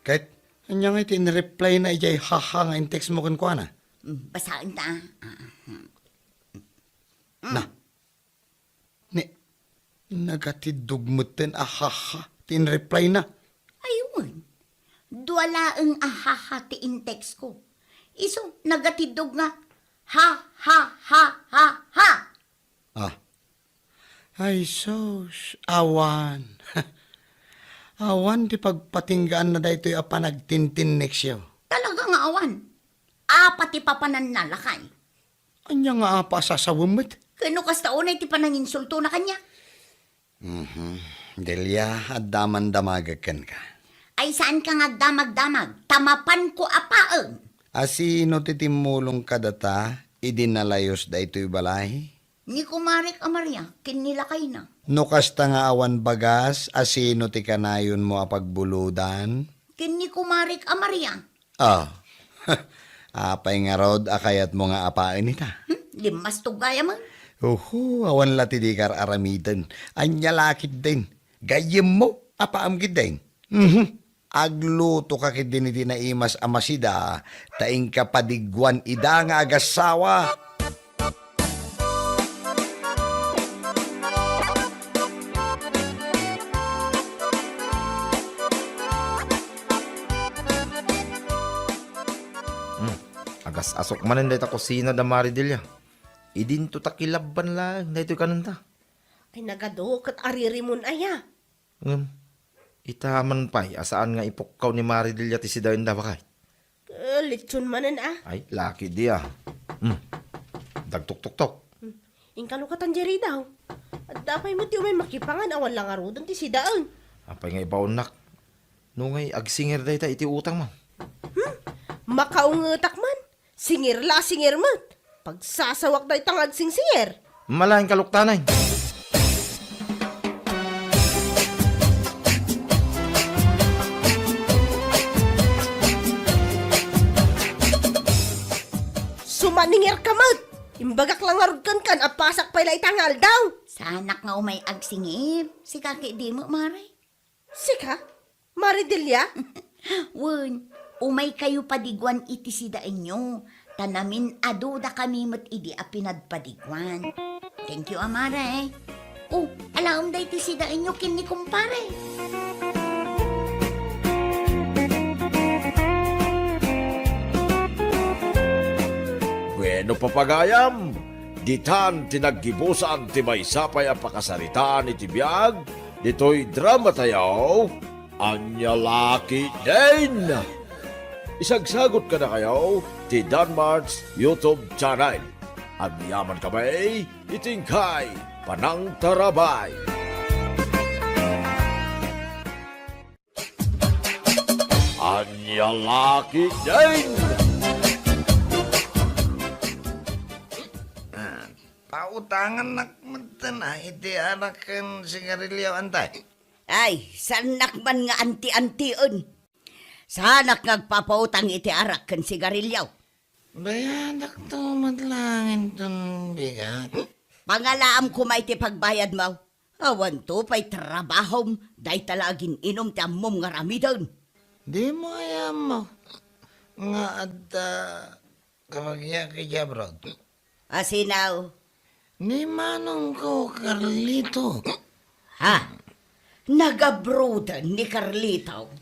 F: Kahit, anya nga'y tinreply na ijay haha nga in text mo kan kuha na.
H: Basahin ta.
F: Na. Ni, nagatidugmutin ahaha. Tinreply na.
H: Ayun. Duwala ang ahaha ti in text ko. Iso, nagatidog nga. Ha.
F: Ah. Ay, sos. Awan. Awan, di pagpatinggaan na dahito yung apa nagtintin next year.
H: Talaga nga awan. Apati papanan na Lakay.
F: Anya nga apa sasawamit?
H: Kano kasta unay ti pananginsulto na kanya?
F: Delia, at daman-damagakan ka.
H: Ay saan ka nga damag-damag? Tamapan ko apaeng.
F: Asino titimulong ka data, idinalayos da ito'y balay?
H: Ni kumarik Maria, kinilakay na.
F: No kasta nga awan bagas, asino ti kanayon mo apagbuludan?
H: Kini kumarik Maria.
F: Ah, apay nga rod, akayat mo nga apain ita.
H: Limas to gaya man.
F: Uhu, awan lati di kar aramitan. Anya lakit din. Gayem mo, apaam gid din. Agluto ka kid din iti na imas amasida, taing kapadigwan ida nga agasawa.
I: Agas asok manen dahil ta kusina da Maridilla. Idin to takilaban lang dahil ito kananta.
D: Ay, nagado, kat aririmon aya.
I: Itaman pa'y asaan nga ipukaw ni Maridilla ti si Dawn da bakay.
D: Lechon manan ah.
I: Ay, laki di ah. Dagtuk-tuk-tuk.
D: Ingkalukatan jeri daw. At dapay mo ti umay makipangan awan lang arudan ti si Daon.
I: Apay nga ibaunak. Nungay agsinger dahil ta iti utang mo.
D: Makaungutak man. Singir mat. Pagsasawak dahi tangag singsinger.
I: Malaking kaluktanay.
D: Mamayar ka mat. Imbagak lang arudkan kan, apasak pa ilay tangal daw.
H: Sanak nga umay agsingir. Si kaki di mo, Mare.
D: Sika? Maridelia?
H: Wen, umay kayo padigwan iti sida inyo. Tanamin aduda kami mat idi a pinadpadigwan. Thank you, Amare. Oh, alam da iti sida inyo kin ni kumpare.
G: Bueno papagayam, ditan tinaggibusan ti maysapay a pakasaritaan iti biag, dito'y drama tayaw, anya laki din. Isagsagot ka na kayo ti Danmar's YouTube channel. At yaman kamay, itingkay, panang tarabay. Anya laki din.
F: Pautangan nakmatan na, iti anakan sigarilyo antay.
E: Ay, sanak man nga anti-antion. Sanak ngagpapautang iti arak kan sigarilyaw.
F: Bayadak to madlangin ton bigat.
E: Pangalaam ko may ti pagbayad mo. Awan to pa'y trabahom, day talagin inom ti ammom nga ramidon.
F: Di mo ayam mo. Nga adda kamagya kay Jabrod.
E: Asinaw,
F: Ni manong ko, Carlito.
E: ha? Nagabrodan ni Carlito.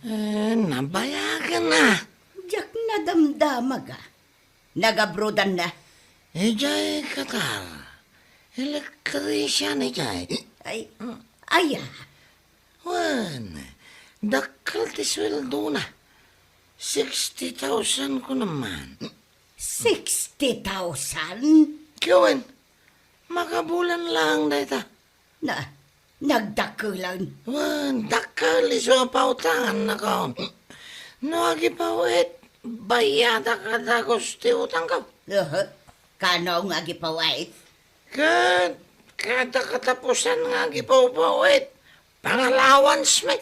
F: Nabayagan na.
E: Diyak na damdamaga. Nagabrodan na.
F: Ejay katal. Elektrisyan ejay.
E: Ay, aya.
F: Wan, dakal ti sweldo na. 60,000 ko naman.
E: 60,000?
F: Kiyawan, makabulan lang dayta.
E: Nagdakulan.
F: Wan, dakal iso ang pautangan na kaon. Nuagi pa wait, bayada ka dagos ti utang ka.
E: Kano nga gipawait?
F: Kada katapusan nga gipawait. Pangalawans may.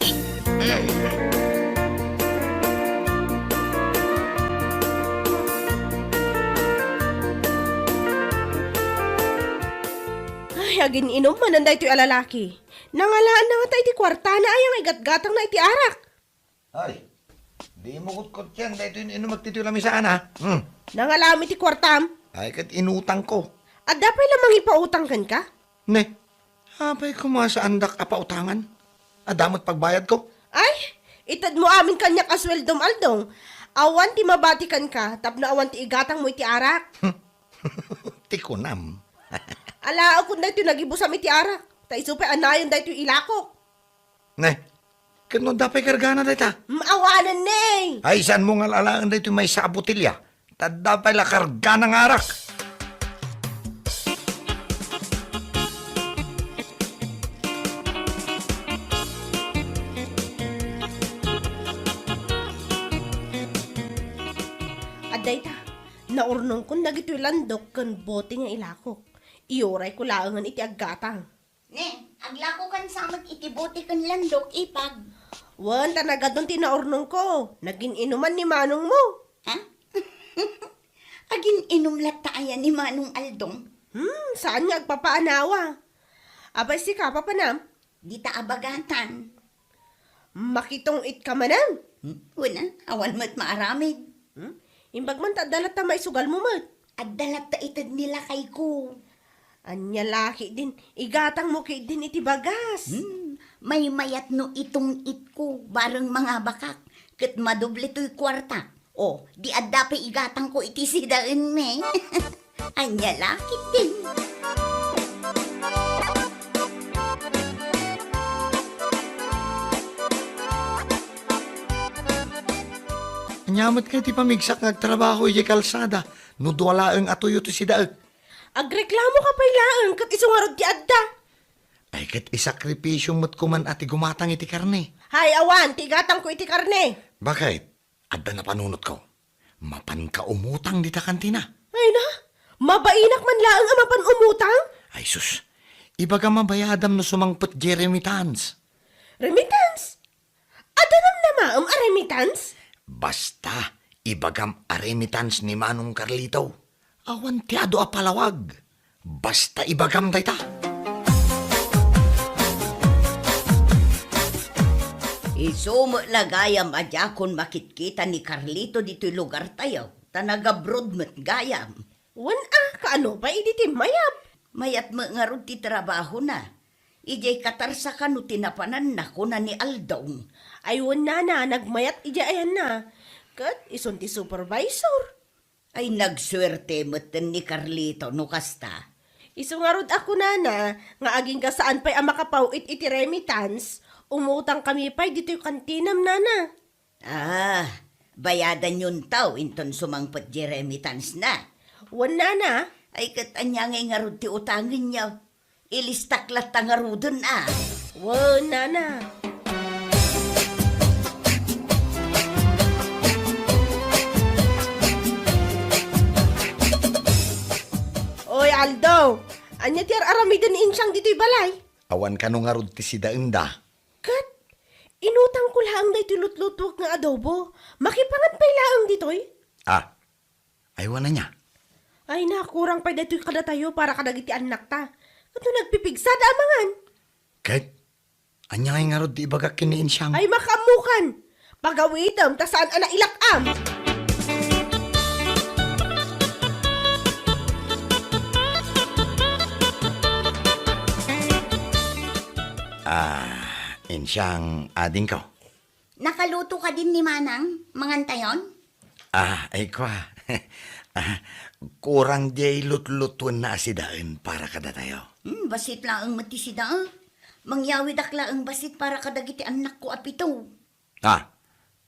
D: Ay, agin inom man anday to'y alalaki. Nangalaan na nga tayo ti kwarta na ayang igatgatang na iti arak.
F: Ay, di mo kutkot yan. Dahito yun magtitulami saan ha.
D: Nangalaan iti kwartam.
F: Ay, kat inutang ko.
D: At dapat lamang ipautang kan ka?
F: Ne, apay kumasa andak apautangan. Adamot pagbayad ko.
D: Ay, itad mo amin kanya kasweldom aldong. Awan ti mabatikan ka, tapno awan ti igatang mo iti arak.
F: Tikunam.
D: Ala, ako na ito nagibusam iti arak. Ta isupay anayon da ito ilakok.
F: Ne, kano dapay kargana dayta.
D: Maawanan ne.
F: Ay, saan mo nga lalaan dito may sa butilya? Tadapay la kargana ng arak.
D: Aday ta, naurnong kong dagito'y landok kan bote nga ilakok. Ioray ko laangan iti aggatang.
H: Ne, aglako kan samag itibote kan landok ipag.
D: Wan, tanagadon tinaurnong ko. Naging inuman ni manong mo.
H: Ha? Agin inumlat taaya ni Manong Aldong.
D: Saan nga agpapaanawa? Abay si ka, papanam.
H: Di ta abagatan.
D: Makitong it ka manam.
H: Una, awan mo't maaramid.
D: Imbag man tadalat ta may sugal mo mat.
H: At dalat ta itad nila kay ko.
D: Anya laki din, igatang mo kay din iti bagas.
H: May mayat no itong it ko, bareng mga bakak. Kat madoble to'y kwarta. O, di addape igatang ko iti sidaan me. Anya lakit din.
F: Nyamot kay ti pamigsak ngagtrabaho iti kalsada. Nudwalaeng atuyo to si daag.
D: Agreklamo ka pa'y laang, kat isungarod ti adda.
F: Ay, kat isakripisyo mo't kuman ati gumatang iti karne.
D: Hay awan, ti igatang ko iti karne.
F: Bakit? Adda na panunot ko. Mapan ka umutang dita kantina.
D: Ay na, mabainak man laang amapan umutang.
F: Ay sus, iba ka mabayadam no sumangpot remittance.
D: Remittance? Adanam na maam a remittance?
F: Basta, ibagam a remittance ni Manong Carlito. Awan ti ado a palawag. Basta ibagam day ta.
E: Isumo lagayam adya kung makitkita ni Carlito dito'y lugar tayo. Tanagabroad met gayam.
D: Wan kaano pa iditi mayap.
E: Mayat mo nga ron ti trabaho na. Ijay katarsa ka no tinapanan na ko na ni Aldong.
D: Ay wan na, nagmayat ija ayan na. Kat ison ti supervisor.
E: Ay nagswerte moten ni Carlito no kasta.
D: Iso nga rod ako nana, nga aging ka saan pa'y amakapawit iti remittance, umutang kami pa'y dito yung kantinam nana.
E: Bayadan yun tao inton sumangpot di remittance na.
D: Wan nana,
E: Ay katanya nga rod ti utangin niya. Ilistaklat ta nga rodon
D: wan nana. Oy Aldo, anya ti aramidan ni Insyang dito'y balay?
F: Awan ka no nga rod ti sidaenda.
D: Kat, inutang ko lang na itulutlutuak nga adobo. Makipangat pa'y laang dito'y.
F: Aywan na niya.
D: Ay nakurang pa dito'y kada tayo para kadagiti anak ta. Kato nagpipigsad amangan.
F: Kahit, anya nga rod ti ibagak kiniin siyang.
D: Ay makamukan. Pagawitam, ta saan ana ilakam.
F: Insyang ading ko.
H: Nakaluto ka din ni Manang, mangantayon?
F: Ay kwa. Kurang jay lut-lutun na asidaan para kada tayo.
H: Basit lang ang matisida. Mangyawid akla ang basit para kadagiti anak ko apito.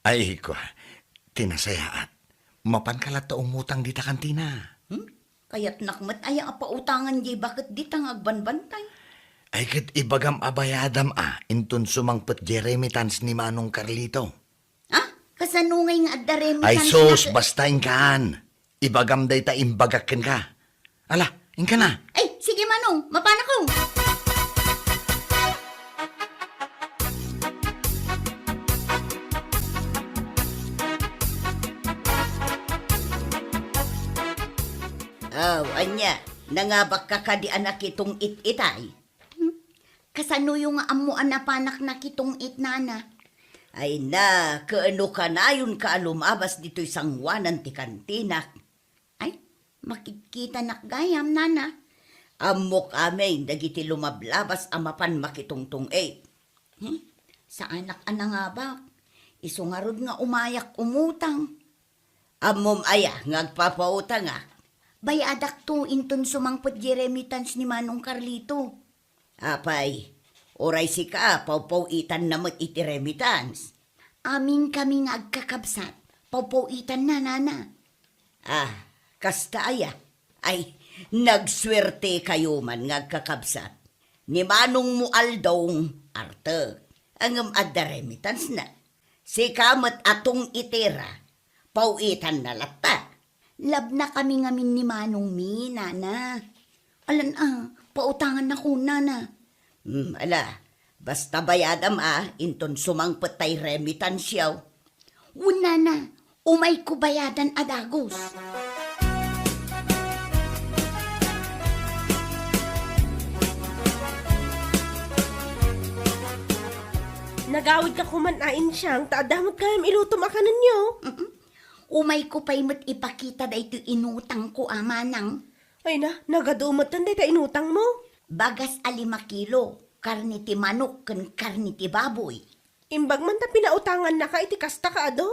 F: Ay kwa. Tinasayaat. Mapan ka lata umutang dita kantina.
H: Kaya't nakmat aya apautangan jay bakit ditang agbanbantay.
F: Ay kat ibagam abayadam intun sumangpet jeremittance ni Manong Carlito.
H: Kasanungay nga addaremi.
F: Ay sos, basta inkaan. Ibagam day ta imbagakin ka. Ala, inka na.
H: Ay, sige Manong, mapana ko.
E: Anya, nangabak ka ka di anak itong it-itay.
H: Kasano yung amuan na panak na kitong itnana.
E: Ay na, kaano ka na yun kaalumabas dito'y sangwanan ti kantinak.
H: Ay, makikita nakgayam, nana.
E: Amok amay, dagiti lumablabas amapan makitungtong
H: Sa anak ana nga ba? Isungarod nga umayak umutang.
E: Amom aya, ngagpapautang
H: Bayadak to inton sumangpot jeremittance ni Manong Carlito.
E: Apay, oray si ka, pawpawitan namat iti remittance.
H: Amin kami nga agkakabsat. Paupawitan na, nana.
E: Kasta aya. Ay, nagswerte kayo man ngagkakabsat. Ni Manong mo Aldong, arte, ang adda remittance na. Si kamat atong itera, pawitan na lata.
H: Lab na kami ngamin ni Manong mi, nana. Alan pautangan na ko, nana.
E: Basta bayadam inton sumangpet tay remittance yaw.
H: Una na, umay ko bayadan adagos.
D: Nagawid ka kumanain siyang, taadamot kayam ilutom akanan niyo.
H: Umay ko pa'y mat ipakita da ito inutang ko, Manang.
D: Ay na, nagadumatan day ta inutang mo.
H: Bagas 5 kilo, karni ti manok ken karni ti baboy.
D: Imbag man ta pinautangan na ka, iti kasta ka ado.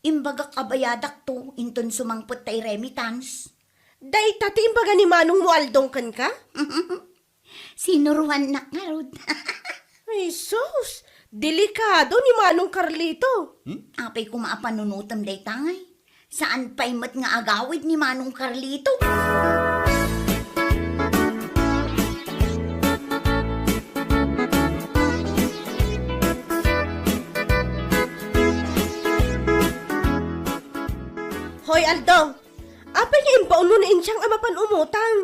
H: Imbaga kabayadak to, inton sumangpot tay remittance.
D: Day tati imbaga ni Manong mo Aldong kan ka?
H: Sinuruan na nga rod.
D: Ay sus, delikado ni Manong Carlito.
H: Apay ko maapanunutam day tangay. Saan pa'y mat nga agawid ni Manong Carlito?
D: Hoy Aldong, apay niya imbaon mo na insyang amapan umutang.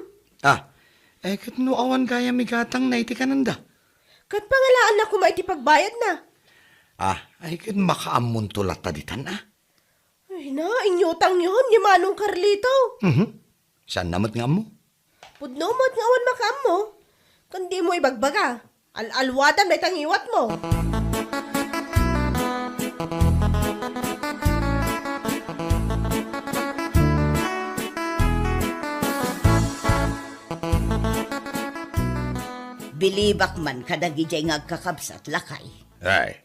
F: Kat no awan kaya migatang na iti kananda.
D: Kat pangalaan na kumaiti pagbayad na.
F: Ay kat makaamun tulat taditan
D: Ay na, inyutang yun ni Manong Carlito.
F: Saan namat nga mo?
D: Pudnomot nga awan makam mo. Kundi mo ibagbaga. Al-alwadan na itang iwat mo.
E: Bilibak man kadagi jay ngagkakabsat lakay.
A: Ay,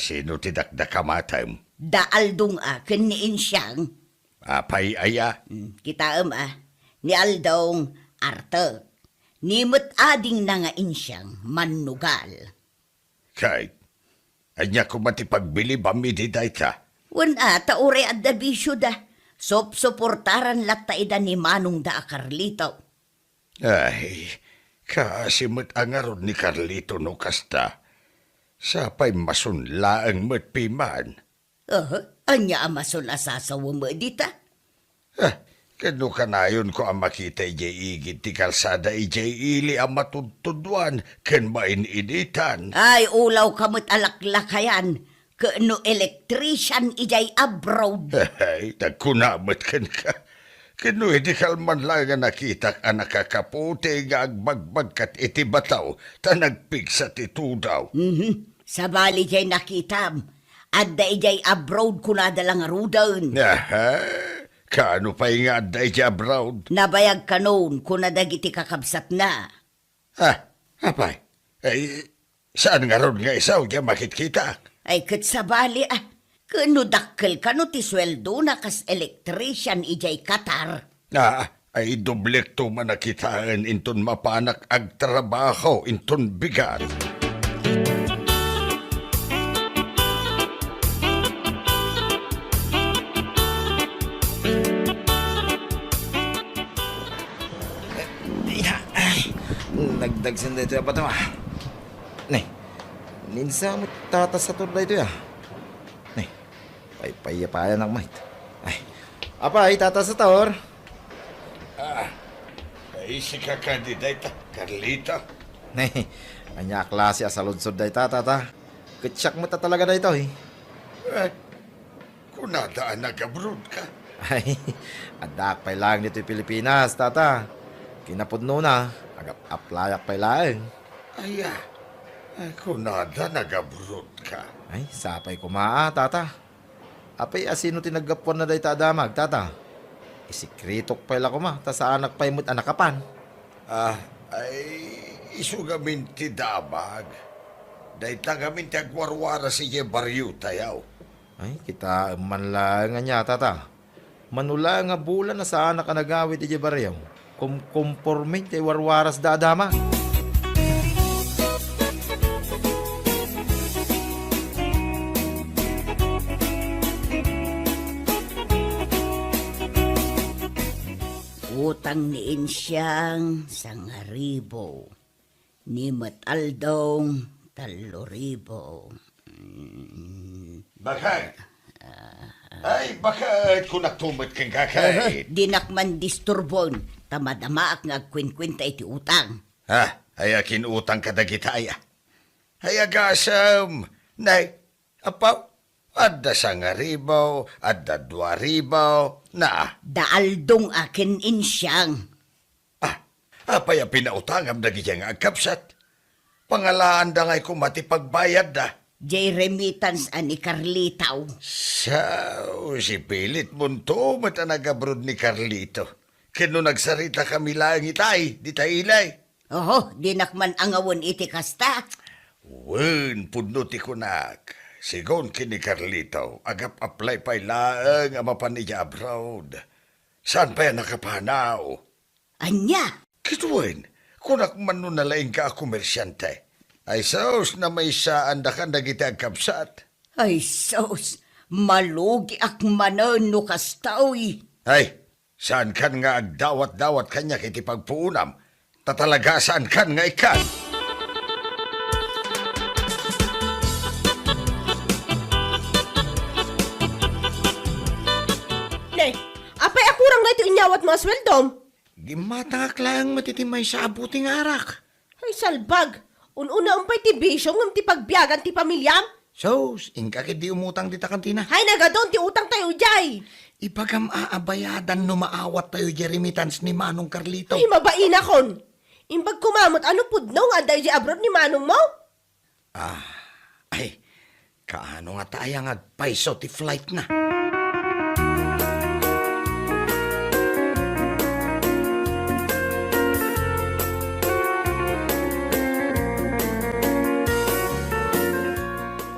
A: sino tidakda kamatay mo?
E: Daaldong ken ni Insyang.
A: Apay aya?
E: Kita ni Aldong Arte. Nimot ading na nga Insyang manugal.
A: Kay, anya ko matipagbili bami di dayta.
E: Wana taure at da bisyo da. Suportaran latay ni Manong da Carlito.
A: Ay, kasimot angaron ni Carlito no kasta. Sapay masunlaang matpiman.
E: Anya amason asasawa mo dita?
A: Kano kanayon ko ang makita ijay igit ti kalsada ijay ili ang matudtudwan ken maininitan.
E: Ay, ulaw kamot alaklakayan. Kano electrician ijay abroad.
A: Ay, nagkunamot kan ka. Kano hindi kalman lang nga nakita ang nakakaputi nga agbagbag kat iti bataw ta nagpigsa ti tudaw.
E: Sa bali jay nakitam. Adda ijay abroad kunada lang arudan.
A: Kaano pa nga adda ijay abroad?
E: Nabayag ka noon kunada giti kakabsat na.
A: Apay, ay, saan nga ron nga isaw diya makitkita?
E: Ay kat sa bali kano dakkel kano ti sweldo na kas electrician ijay Qatar.
A: Ay dublek to manakitaan inton mapanak ag trabaho inton bigat.
I: Nagdagsan na ito yung bato Nay, ninsa mo tatas sa turla ito ya. Nay, paypayapayan ang mait. Ay, apay, tatas sa tor.
A: Ay si kakandidata, Carlito.
I: Nay, anya klase sa lunsod day tata. Kitsyak mo ta talaga na ito eh.
A: Kunadaan nag-abroad ka.
I: Ay, adak pa lang dito yung Pilipinas, tata. Kinapudno na, agap-aplayak pa lang.
A: Ay, kunada nag-abroad ka.
I: Ay, sapay kumaa, tata. Apay, asino tinaggapuan na day tadamag, tata. Isikritok pa ila kuma, ta sa anak pa imot anakapan.
A: Ay, isugamin ti damag. Dahil tagamin ti agwarwara si Baryo tayaw.
I: Ay, kita man lang nga niya, tata. Manula nga bulan na sa anak ka nagawit iti baryaw. Kumporme ti warwaras dadama.
E: Utang ni Insyang 1,000. Ni Mataldong 3,000.
A: Bakit? Ay, bakit kung natumot kang kakain?
E: Dinakman disturbon. Tamadamaak nga kwinkwinta iti utang.
A: Ay akin utang kadagitaya. Ay agasam. Nay, apaw, adda 1,000, adda 2,000, na.
E: Daaldong akin Insyang.
A: Apay pinautangam dagiti nga agkapsat. Pangalaan da ngay kumatipagbayad da.
E: Jay remittance ani Carlitaw.
A: Si Pilit Munto mata nag-abroad ni Carlito. Kano nagsarita kami lang itay, di tailay.
E: Oho, dinakman angawon iti kasta.
A: Wen, pudno ti kunak. Sigon kini Carlito, agap-apply pa ilaang amapan niya abroad. Saan pa yan nakapanaw?
E: Anya?
A: Kituin, kunak man nun nalaing ka komersyante. Ay saos na may saan da ka nagiti agkapsat.
E: Ay sos, malugi ak manon no kastawi.
A: Ay, saan kan nga agdawat-dawat kanya kiti pagpuunam? Tatalaga saan kan nga ikan?
D: Nay, apay akurang na ito inyawat mga sweldom.
F: Gimatangak lang matitimay sa abuting arak.
D: Ay, salbag. Ununa umpay ti bisyo ngam ti pagbiagan ti pamilyam.
F: Sos, ingka di umutang di ta kantina.
D: Hay nagadon ti utang tayo jay.
F: Ibagam aabayadan no maawat tayo remittance ni Manong Carlito.
D: Ay, mabain akon. Imbag kumamot, ano pudno nga day di abroad ni Manong mo?
F: Ay, kaano nga tayo nga paiso ti flight na.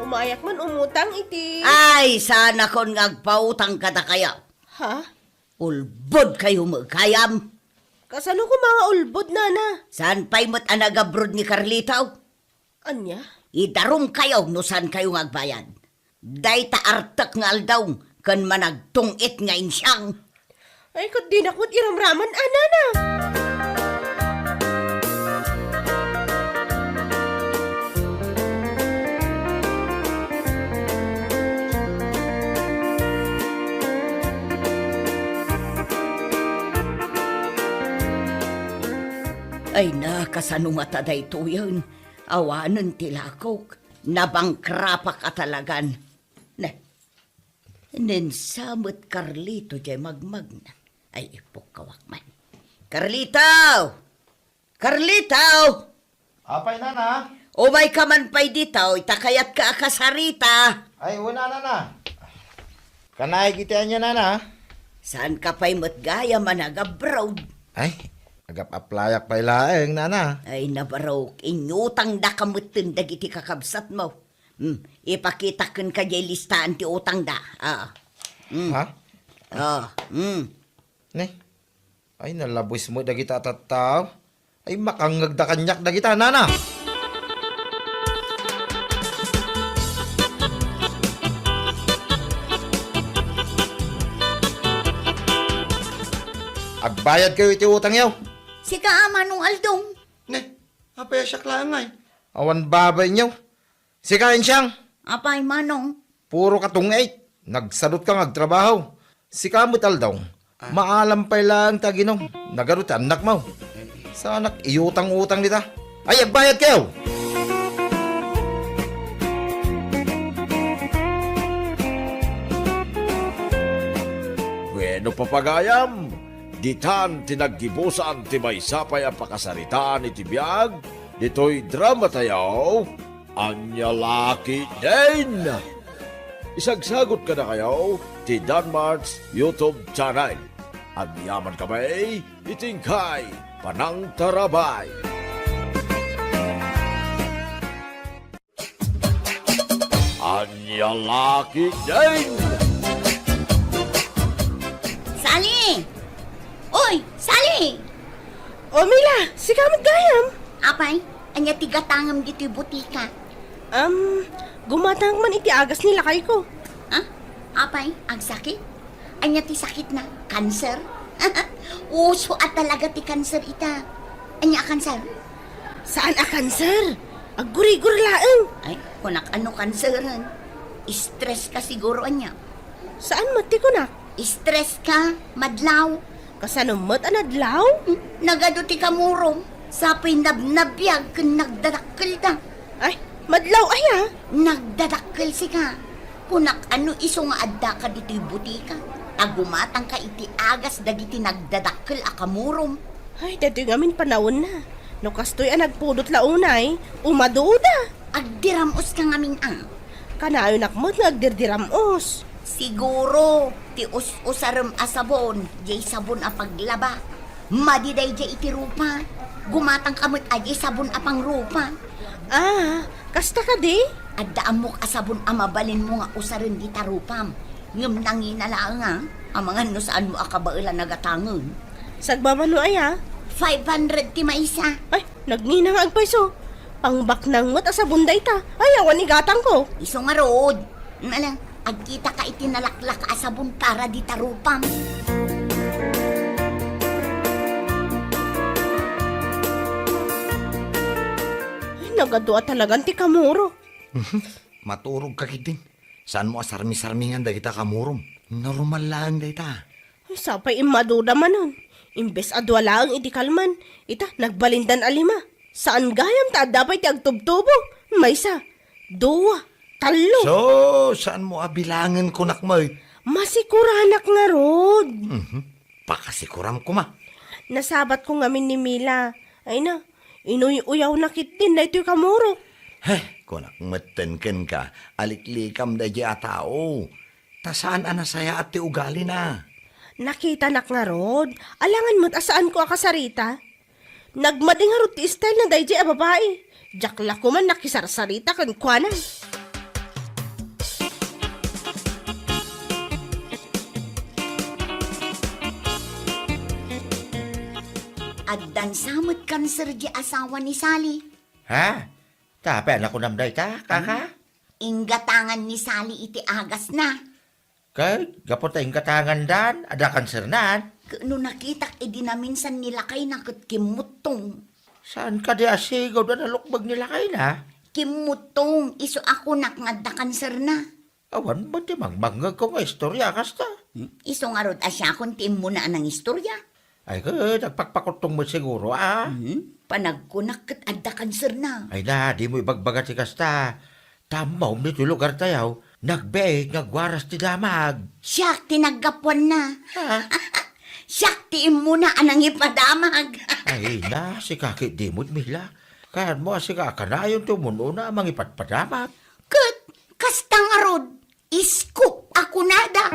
D: Umayak man umutang iti.
E: Ay, sana kon ngagpautang ka na kaya.
D: Ha?
E: Ulbod kayo magkayam.
D: Kasano ko mga ulbod, nana?
E: Saan pa'y mo't anagabrod ni Carlito?
D: Anya?
E: Idarum kayo no saan kayo ngagbayad. Day ta artak nga aldaw kan managtungit nga insyang.
D: Ay, kat di nakot iramraman, nana.
E: Ay nakasano nga taday to yun. Awanan tilakok. Nabangkrapak atalagan. Ninsamot Carlito jay magmagna. Ay ipok kawakman. Carlito! Carlito!
I: Apay, nana.
E: Umay ka man pa'y dito, itakayat ka akasarita.
I: Ay, una, nana. Kanay kita niya, nana.
E: Saan ka pa'y matgaya manag-abroad?
I: Ay, agap-aplayak pa'y laeng, nana.
E: Ay nabaraw, inyutang da kamutin dagiti kakabsat mo. Ipakita kan ka jay listaan ti utang da.
I: Ha? Ne? Ay, nalabos mo dagita tataw. Ay, makangagda kanyak dagita, nana. Agbayad kayo iti utang yaw.
H: Sika Manong Aldong.
F: Ne, apaya siya klaangay.
I: Awan babay niyo. Sikain siyang.
H: Apay Manong.
I: Puro katungay. Nagsadot ka ngagtrabaho. Sikamot aldaw. Maalampay lang taginong. Nagarot anak mo. Sa anak, iutang-utang nita. Ay, agbayad kayo!
G: Bueno papagayam, ditan tinaggibusan ti may sapay ang pakasaritaan iti biyag, dito'y drama tayaw, anya laki din. Isagsagot ka na kayo ti Danmarks YouTube channel. Ang yaman kamay, itingkay, panang tarabay. Anya laki din.
H: Sali! Uy, Sali!
D: O, Mila, si kamot gayam.
H: Apay, anya tigatangam dito butika.
D: Gumatang man iti agas nila kay ko.
H: Ha? Apay, ang sakit? Anya ti sakit na? Cancer? Uso at talaga ti cancer ita. Anya cancer?
D: Saan a cancer? Aguri-gur laeng.
H: Ay, kunak ano canceran? Stress ka siguro anya.
D: Saan mati ko na?
H: Stress ka, madlaw.
D: Kasano mat anadlaw?
H: Nagado ti kamurong. Sapay nabnabiyag kung nagdadakkel ta.
D: Ay, madlaw aya.
H: Nagdadakkel si ka. Kunak ano iso nga adda ka dito'y butika. Agumatang ka iti agas dagiti nagdadakkel a kamurong.
D: Ay, dati ngamin panahon na. No kastoy ang nagpudot launay, umaduda.
H: Agdiramos ka ngaming ang.
D: Kanayo nakmot nga agdirdiramos.
H: Siguro, ti us-usaram asabon, jay sabon a paglaba. Madiday jay iti rupa. Gumatang kamot a jay sabon a pangrupa.
D: Ah, kasta ka di?
H: Adda amok asabon a mabalin mo nga usarin di tarupam. Ngam nanginala nga, ang mga no saan mo akabaila nagatangon.
D: Sagbamano aya?
H: 500 ti maisa.
D: Ay, nagninang agpaiso. Pangbaknang mat asa bunday ta. Ay, awan igatang ko.
H: Iso nga rood. Alang, agkita ka itinalaklak asabon para di tarupam.
D: Ay, nagadua talagang ti kamuro.
F: Maturog ka kitin. Saan mo asarmi-sarmingan da kita kamurom? Normal lang da ita.
D: Ay, sapay imaduda manon. Imbes adwa lang iti kalman. Ita, nagbalindan alima. Saan gayam ta dapat ti agtubtubo? Maysa, 2, 3.
F: So, saan mo abilangan ko nakmoy?
D: Masikuranak nga, Rod.
F: Pakasikuram ko ma.
D: Nasabat ko ngamin ni Mila. Ay na, inuy-uyaw na kitin na ito'y kamuro.
F: Heh, kunak matenken ka, aliklikam da di atao. Tasaan ana saya at ti ugali na.
D: Nakita nak nga, Rod. Alangan mo't asaan ko akasarita. Nagmading nga Rod ti style na dahi a babae. Jakla ko man nakisarsarita kan kwanan.
H: Agdan samot kanser di asawa ni Sally.
I: Ha? Tapen ako namday ta, kaka?
H: Inggatangan ni Sally iti agas na.
I: Kay, gapot tayong katangan dan, ada kanser nan.
H: Kano nakitak edi na minsan nila kay nakit kimutong.
I: Saan ka di asigaw da nalukbag nila kay na?
H: Kimutong, iso ako nakngadda kanser na.
I: Awan ba di magmangag ko nga istorya kasta?
H: Iso nga rod asya kung tiim mo na anang istorya.
I: Ay ka, nagpakpakutong mo siguro
H: Panagkunak kat adda kanser na.
I: Ay na, di mo ibagbagat si kasta. Tamaw nito lugar tayaw, nagbeig, nagwaras ti damag.
H: Siyak, tinaggapuan na.
I: Ha?
H: Siyak, tiim mo na anang ipadamag.
I: Ay na, si kakit di mo't mila. Kayan mo si kakanayon tumuno na mang ipatpadamag.
H: Kat, kasta nga rod, iskop ako nada.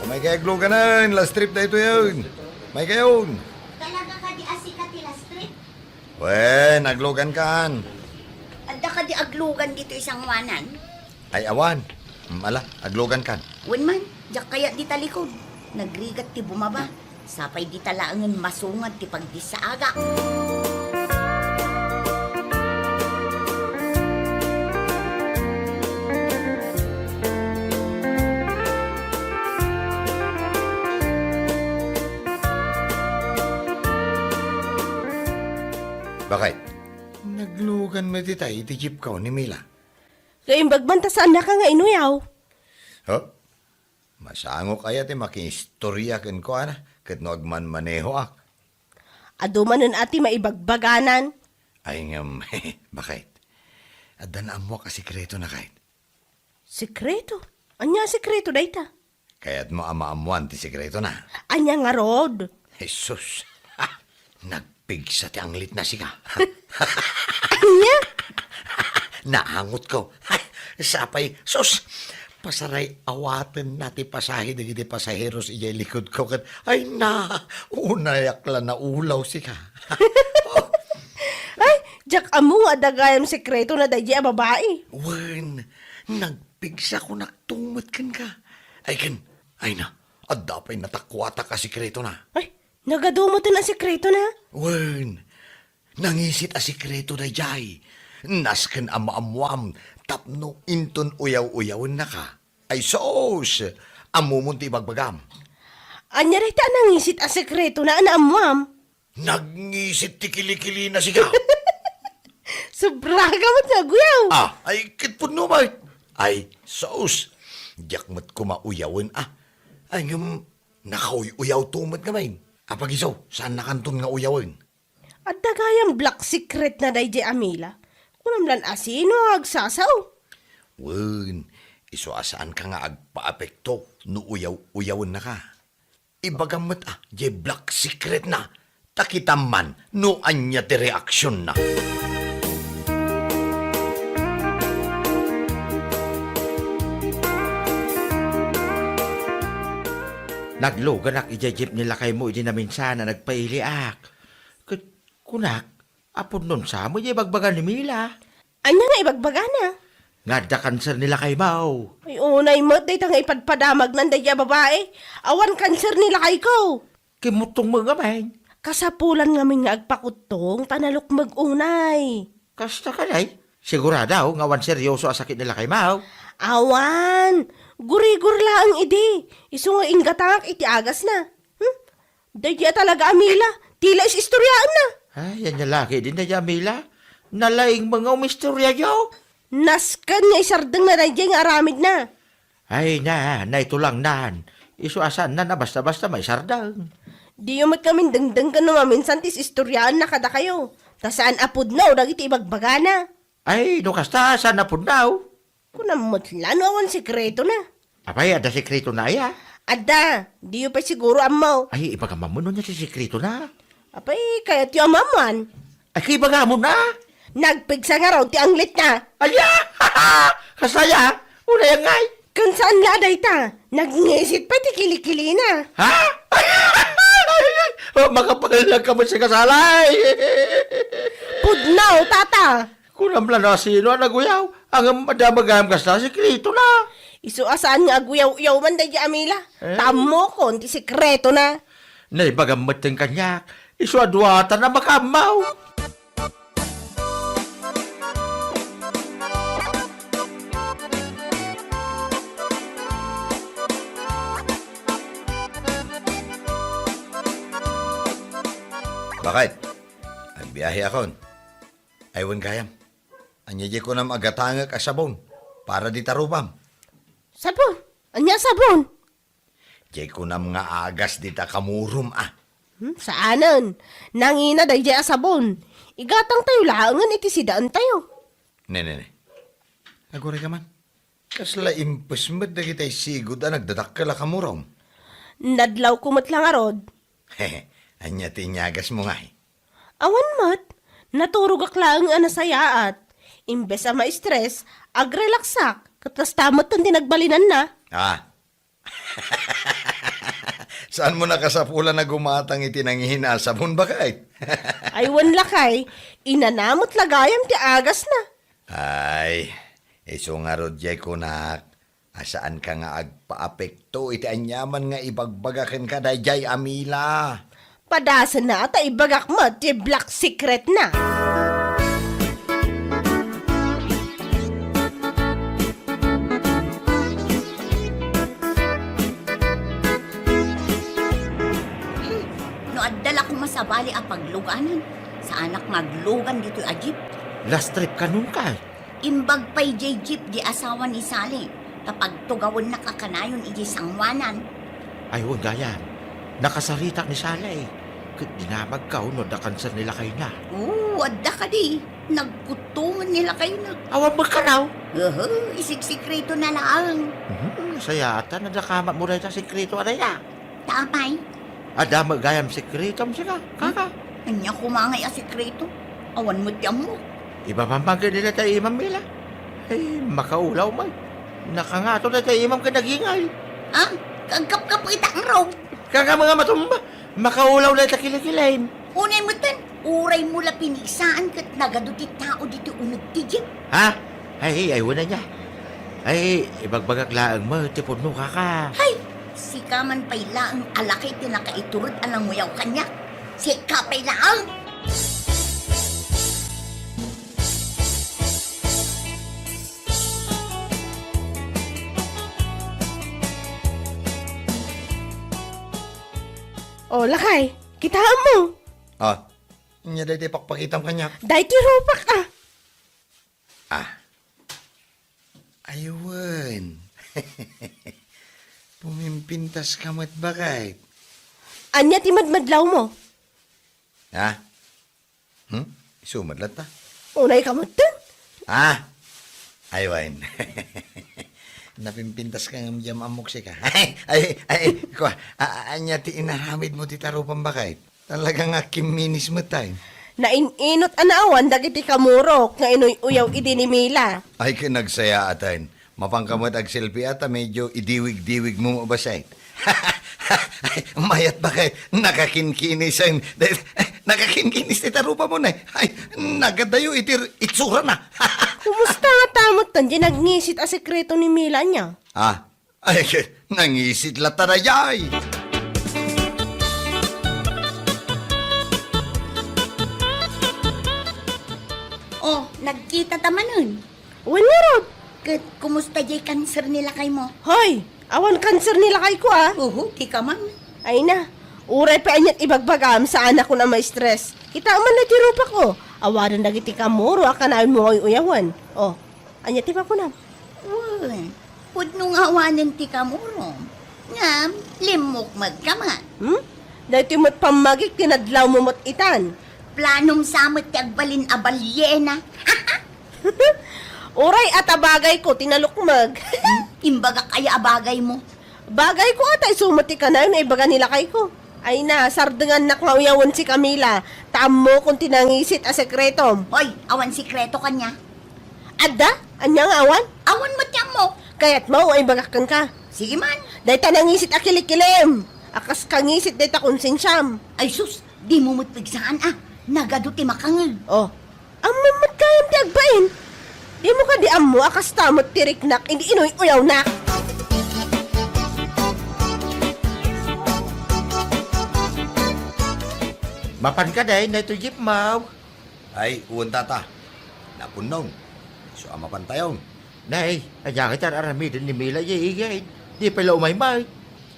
F: May kayaglo ka na, last trip na ito yun. May kayon.
H: Talaga ka di asika tila street?
F: We, naglogan kan.
H: Adda ka di aglugan dito isang wanan?
F: Ay awan. Ala, aglogan kan.
H: Wenman, jak kaya di talikod. Nagrigat ti bumaba. Sapay di talaangan masungad ti pagdisaaga.
F: Bakit? Naglugan mo di tayo, iti jeep ko ni Mila.
D: Kaimbagman ta saan na ka nga inuyaw.
F: Ho? Masango kaya ti makiistorya ken ko ana, ket no agman maneho ak.
D: Adumanon ati maibagbaganan.
F: Ay ngam, bakit? Adda na amo ka sikreto na kahit.
D: Sikreto? Anya sikreto dayta?
F: Kaya't mo ama-amuan ti sikreto na.
D: Anya nga, Rod.
F: Jesus, nagpigsa ti anglit na siya.
D: Anya?
F: Naangot ko. Sapay, sus, pasaray awaten na ti pasahe di pasaheros iyay likod ko. Ay na, unayak lang na ulaw siya.
D: Ay, jak amo nga dagayam sikreto na dahi a babae.
F: Wen, nagpigsa ko naktumot kan ka. Ay kan, ay na, adapay natakwata ka sikreto na.
D: Ay, nagadumotin ang sikreto na.
F: Wen, nangisit a sikreto na jay. Nasken ama-amuam, tapno inton uyaw-uyawin na ka. Ay sos, amumon ti bagbagam.
D: Anya rita nangisit ang sikreto na anaamwam.
F: Nagngisit ti kilikili na siya.
D: Sobraga mo't naguyaw.
F: Ay kitpun no ba? Ay sos, diyak mo't kumauyawin Ay ngam, nakauy-uyaw tumot ngamain. Apagiso, saan nakanton nga uyawin?
D: At dagayam black secret na dahi Amila. Kunamlan asino agsasaw.
F: Wen, iso asaan ka nga agpa-apekto no uyaw-uyawin na ka. Ibagamat je black secret na. Takitam man no anya ti reaksyon na.
I: Naglugan ak ijajip nila kay mo, hindi namin sana nagpailiak. Kunak, apod nun sa mo, bagbagan ni Mila.
D: Anya nga ibagbagana.
I: Nga da kanser nila kay Mau.
D: Ay unay mo, dahi nga ipadpadamag ng dahi a babae. Awan kanser nila kay ko.
I: Kimutong mga man.
D: Kasapulan ngamin nga agpakutong, tanalok mag-unay.
I: Kasta ka day. Siguradaw, ngawan seryoso asakit nila kay Mau.
D: Awan, guri-gur lang idi. Iso nga ingatangak iti agas na. Dahi talaga Amila, tila is istoryaan na.
I: Ay, yan laki din na Mila. Nalaing mga umistorya yo.
D: Naskan nga isardeng na dahi nga aramid na.
I: Ay na ito lang nan. Isu asan na basta-basta may sardang.
D: Di yung kaming dengdeng ka naman minsan tis istoryaan na kada kayo. Tasaan apod na o dagiti ibagbaga na.
I: Ay, no kasta, saan na po daw?
D: Kunamutla no awan sikreto na.
I: Apay, ada sekreto na ya.
D: Ada, di yung pa siguro amaw.
I: Ay, ipagamamuno niya si sekreto na.
D: Apay, kaya ti amaman.
I: Ay, kibaga mo na.
D: Nagpigsa nga raw ti anglit na.
I: Aya! Kasaya! Una yung ngay!
D: Kung saan nga day ta? Nagngisit pa ti kilikili na.
I: Ha? Makapagal ka mo sa kasalay!
D: Pudnaw, tata.
I: Kunam lang na sino ang naguyaw. Ang madamagam ka sa sekreto na.
D: Isu asaan nga aguyaw-uyaw man day Amila. Tamo ko, ti sikreto na.
I: Naibagamot ng kanyak. Isuadwata na makamaw.
F: Bakit? Agbiyahe akon. Aywan kayam. Anya di ko nam agatangak a sabon para di tarubam.
D: Sabon? Anya sabon?
F: Di ko nam nga agas di ta kamurum
D: Saanan? Nangina day a sabon. Igatang tayo laangan iti sidaan tayo.
F: Ne. Agore ka man. Kasla impes mo da kita'y sigod a nagdadakkel a kamurom.
D: Nadlaw kumot lang arod.
F: Hehe, anya tinyagas mo nga
D: Awan mat, naturog aklang anasayaat. Imbes a ma-stress, agrelaksak, katas tamot ang tinagbalinan na.
F: Saan mo nakasapulan na gumatang itinangihina sabon ba kay?
D: Aywan lakay, inanamot lagayam ti agas na.
F: Ay, iso nga rod jay kunak. Asaan ka nga agpaapekto iti anyaman nga ibagbagakin ka dayjay Amila.
D: Padasan na at ibagak mo ti black secret na.
H: No addala ko masabali a pagluganan. Sa anak maglugan dito ajip.
I: Last trip ka nun ka.
H: Imbag pa'y jay jeep di asawa ni Sally. Kapag tugawon na kakanayon iji sangwanan.
I: Ay, huwag gayan. Nakasarita ni Salay. Kat dinamag ka, no, da kanser nila kayo na.
H: Oo, adda ka di. Nagkutungan nila kayo na.
I: Awan mo ka raw.
H: Isik-sikreto na lang.
I: Saya ata, nadakama mo rin sa sekreto na ya.
H: Tapay,
I: Ada magayam sekreto mo siya, kaka.
H: anya kumangay a sikreto. Awan mo tiyam mo.
I: Iba pamangkin nila tayo imam nila. Ay, makaulaw man. Nakangato na tayo imam ka nagingay.
H: Ah, kagkap-kap kita ang raw.
I: Kaka mga matumba, makaulaw na tayo kilikilay.
H: Unay mo tan, uray mo la pinisaan kat nagaduti tao dito unag tijip.
I: Ha? Ay, wala niya. Ay, ibagbagak laang mo, tipod mo kaka.
H: Hay, si kaman pay laang alakay tinakaiturod alang muyaw kanya. Si kapay laang.
D: O lakay, kitaan mo.
F: Nya day pakpakitam kanya.
D: Day ti rupak
F: Aywan. Pumimpintas ka mat bakit?
D: Anya ti madmadlaw mo.
F: Ha? Isumadlat ta?
D: Unay kamot din.
F: Aywan. Napimpintas ka ng jam amok siya ka. Kwa, anya ti inaramid mo ti tarupang bakit? Talagang akiminis mo tayo.
D: Nainot anaawan dagiti kamurok nga inoy uyaw idinimila.
F: Ay kinagsaya atan. Mapangkamot ag selfie ata medyo idiwig-diwig mo mabasay. Mayat bakit? Nakakinkinis nakakinkinis ti tarupa mo na. Ay, nagadayo itsura na.
D: Kumusta nga tamot tan di nagnisit a sekreto ni Mila niya?
F: Ay, nangisit latarayay.
H: Oh, nagkita tamanon.
D: Wala rod.
H: Kat kumusta jay cancer nila kay mo?
D: Hoy, awan cancer nila kay ko
H: Di ka man.
D: Ay na, uray pa anyat ibagbagam sa anak ko na may stress. Kita man na tirupa ko. Awanan dagiti kamuro akanayon mo ay uyawan. Anyat tipa ko na.
H: Uy, pud nung awanan ti kamurong. Ngam, limok magkaman.
D: Dahil mo't pamagik tinadlaw mo mo't itan.
H: Planong samot ti agbalin a balyena.
D: Uray at abagay ko, tinalukmag.
H: Imbaga kaya abagay mo.
D: Bagay ko atay sumati ka na yun, ibaga nila kay ko. Ay na, sardengan nakmauyawan si Camila. Tamo kung tinangisit a sekretom.
H: Hoy, awan sikreto kanya.
D: Adda? Anyang awan?
H: Awan mo tiyang mo.
D: Kaya't mo ay bagakan ka.
H: Sige man.
D: Dahil tanangisit a kilikilim. Akas kangisit dahil ta konsensyam.
H: Ay sus, di mo mutpigsaan ah. Nagado ti makangag.
D: Oh, ang mamat kayang ti agbain. Di mo ka di amo, akas tamot tiriknak, hindi inoy uyaw nak.
I: Mapan ka day na ito jeep mau.
F: Ay, uwan tata. Napunong. So, ama pantayon.
I: Nay, aja kita aramidan ni Mila igay. Di pala umay-may.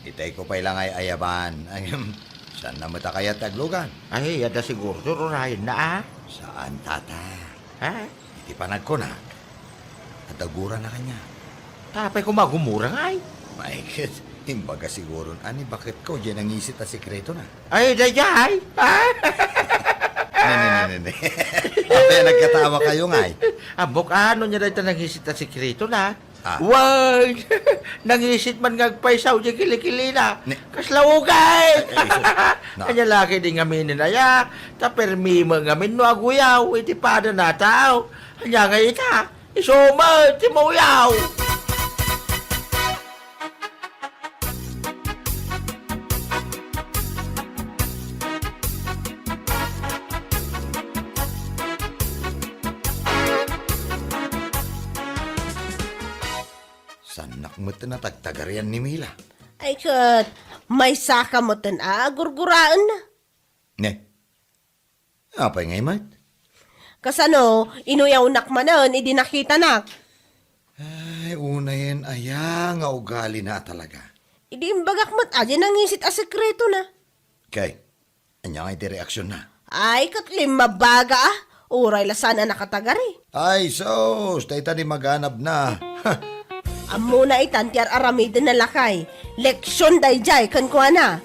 F: Itay ko pa lang ay ayaban. Saan na mata kaya taglugan?
I: Ay, ada siguro rurahin na ah.
F: Saan tata?
I: Ha?
F: Iti panag ko na. Nataguran na kanya.
I: Tapay ko magumura nga ay.
F: My God, imbaga siguro. Ani, bakit ko? Diyan ang isit na sikreto na.
I: Ay, dayay. Ha?
F: Nene. Ate, nagkatawa kayo nga eh.
I: Abok ano niya dahil nangisit na sikreto na.
F: Ah.
I: Wag! Nangisit man ngagpaisaw di kilikili na.
F: Ne-
I: Kaslawugay!
F: Na.
I: Kanya laki di ngamin na ya. Tapermi mo ngamin no aguyaw. Iti pada na tao. Kanya nga ita. Isuma, ti mauyaw.
F: Sanak mo na tagtagarian ni Mila.
D: Ay kat, may saka mo tan gurguraan na.
F: Ne? Apa ngay mat?
D: Kasano, inuyaw nak manan, idi nakita nak.
F: Ay, una yan, aya nga ugali na talaga.
D: Idi imbagak mat, adyan nangisit a sekreto na.
F: Kay, anya nga iti reaksyon na.
D: Ay kat limabaga ah, uray lasana nakatagari.
F: Ay, sos, tayo ni maghanap na.
D: Amo na itan, tiyar aramidin na lakay. Leksyon day jay, kan ko na.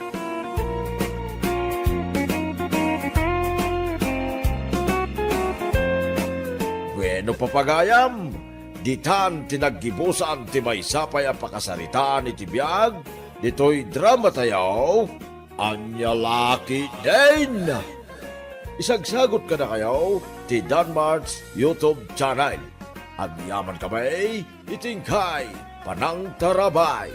G: Bueno papagayam, ditan tinaggibusan ti may sapay ang pakasaritaan iti biyag, dito'y drama tayaw, anya laki din. Isagsagot ka na kayo, ti Danmart's YouTube channel. Ang yaman kamay, itingkay, panang tarabay.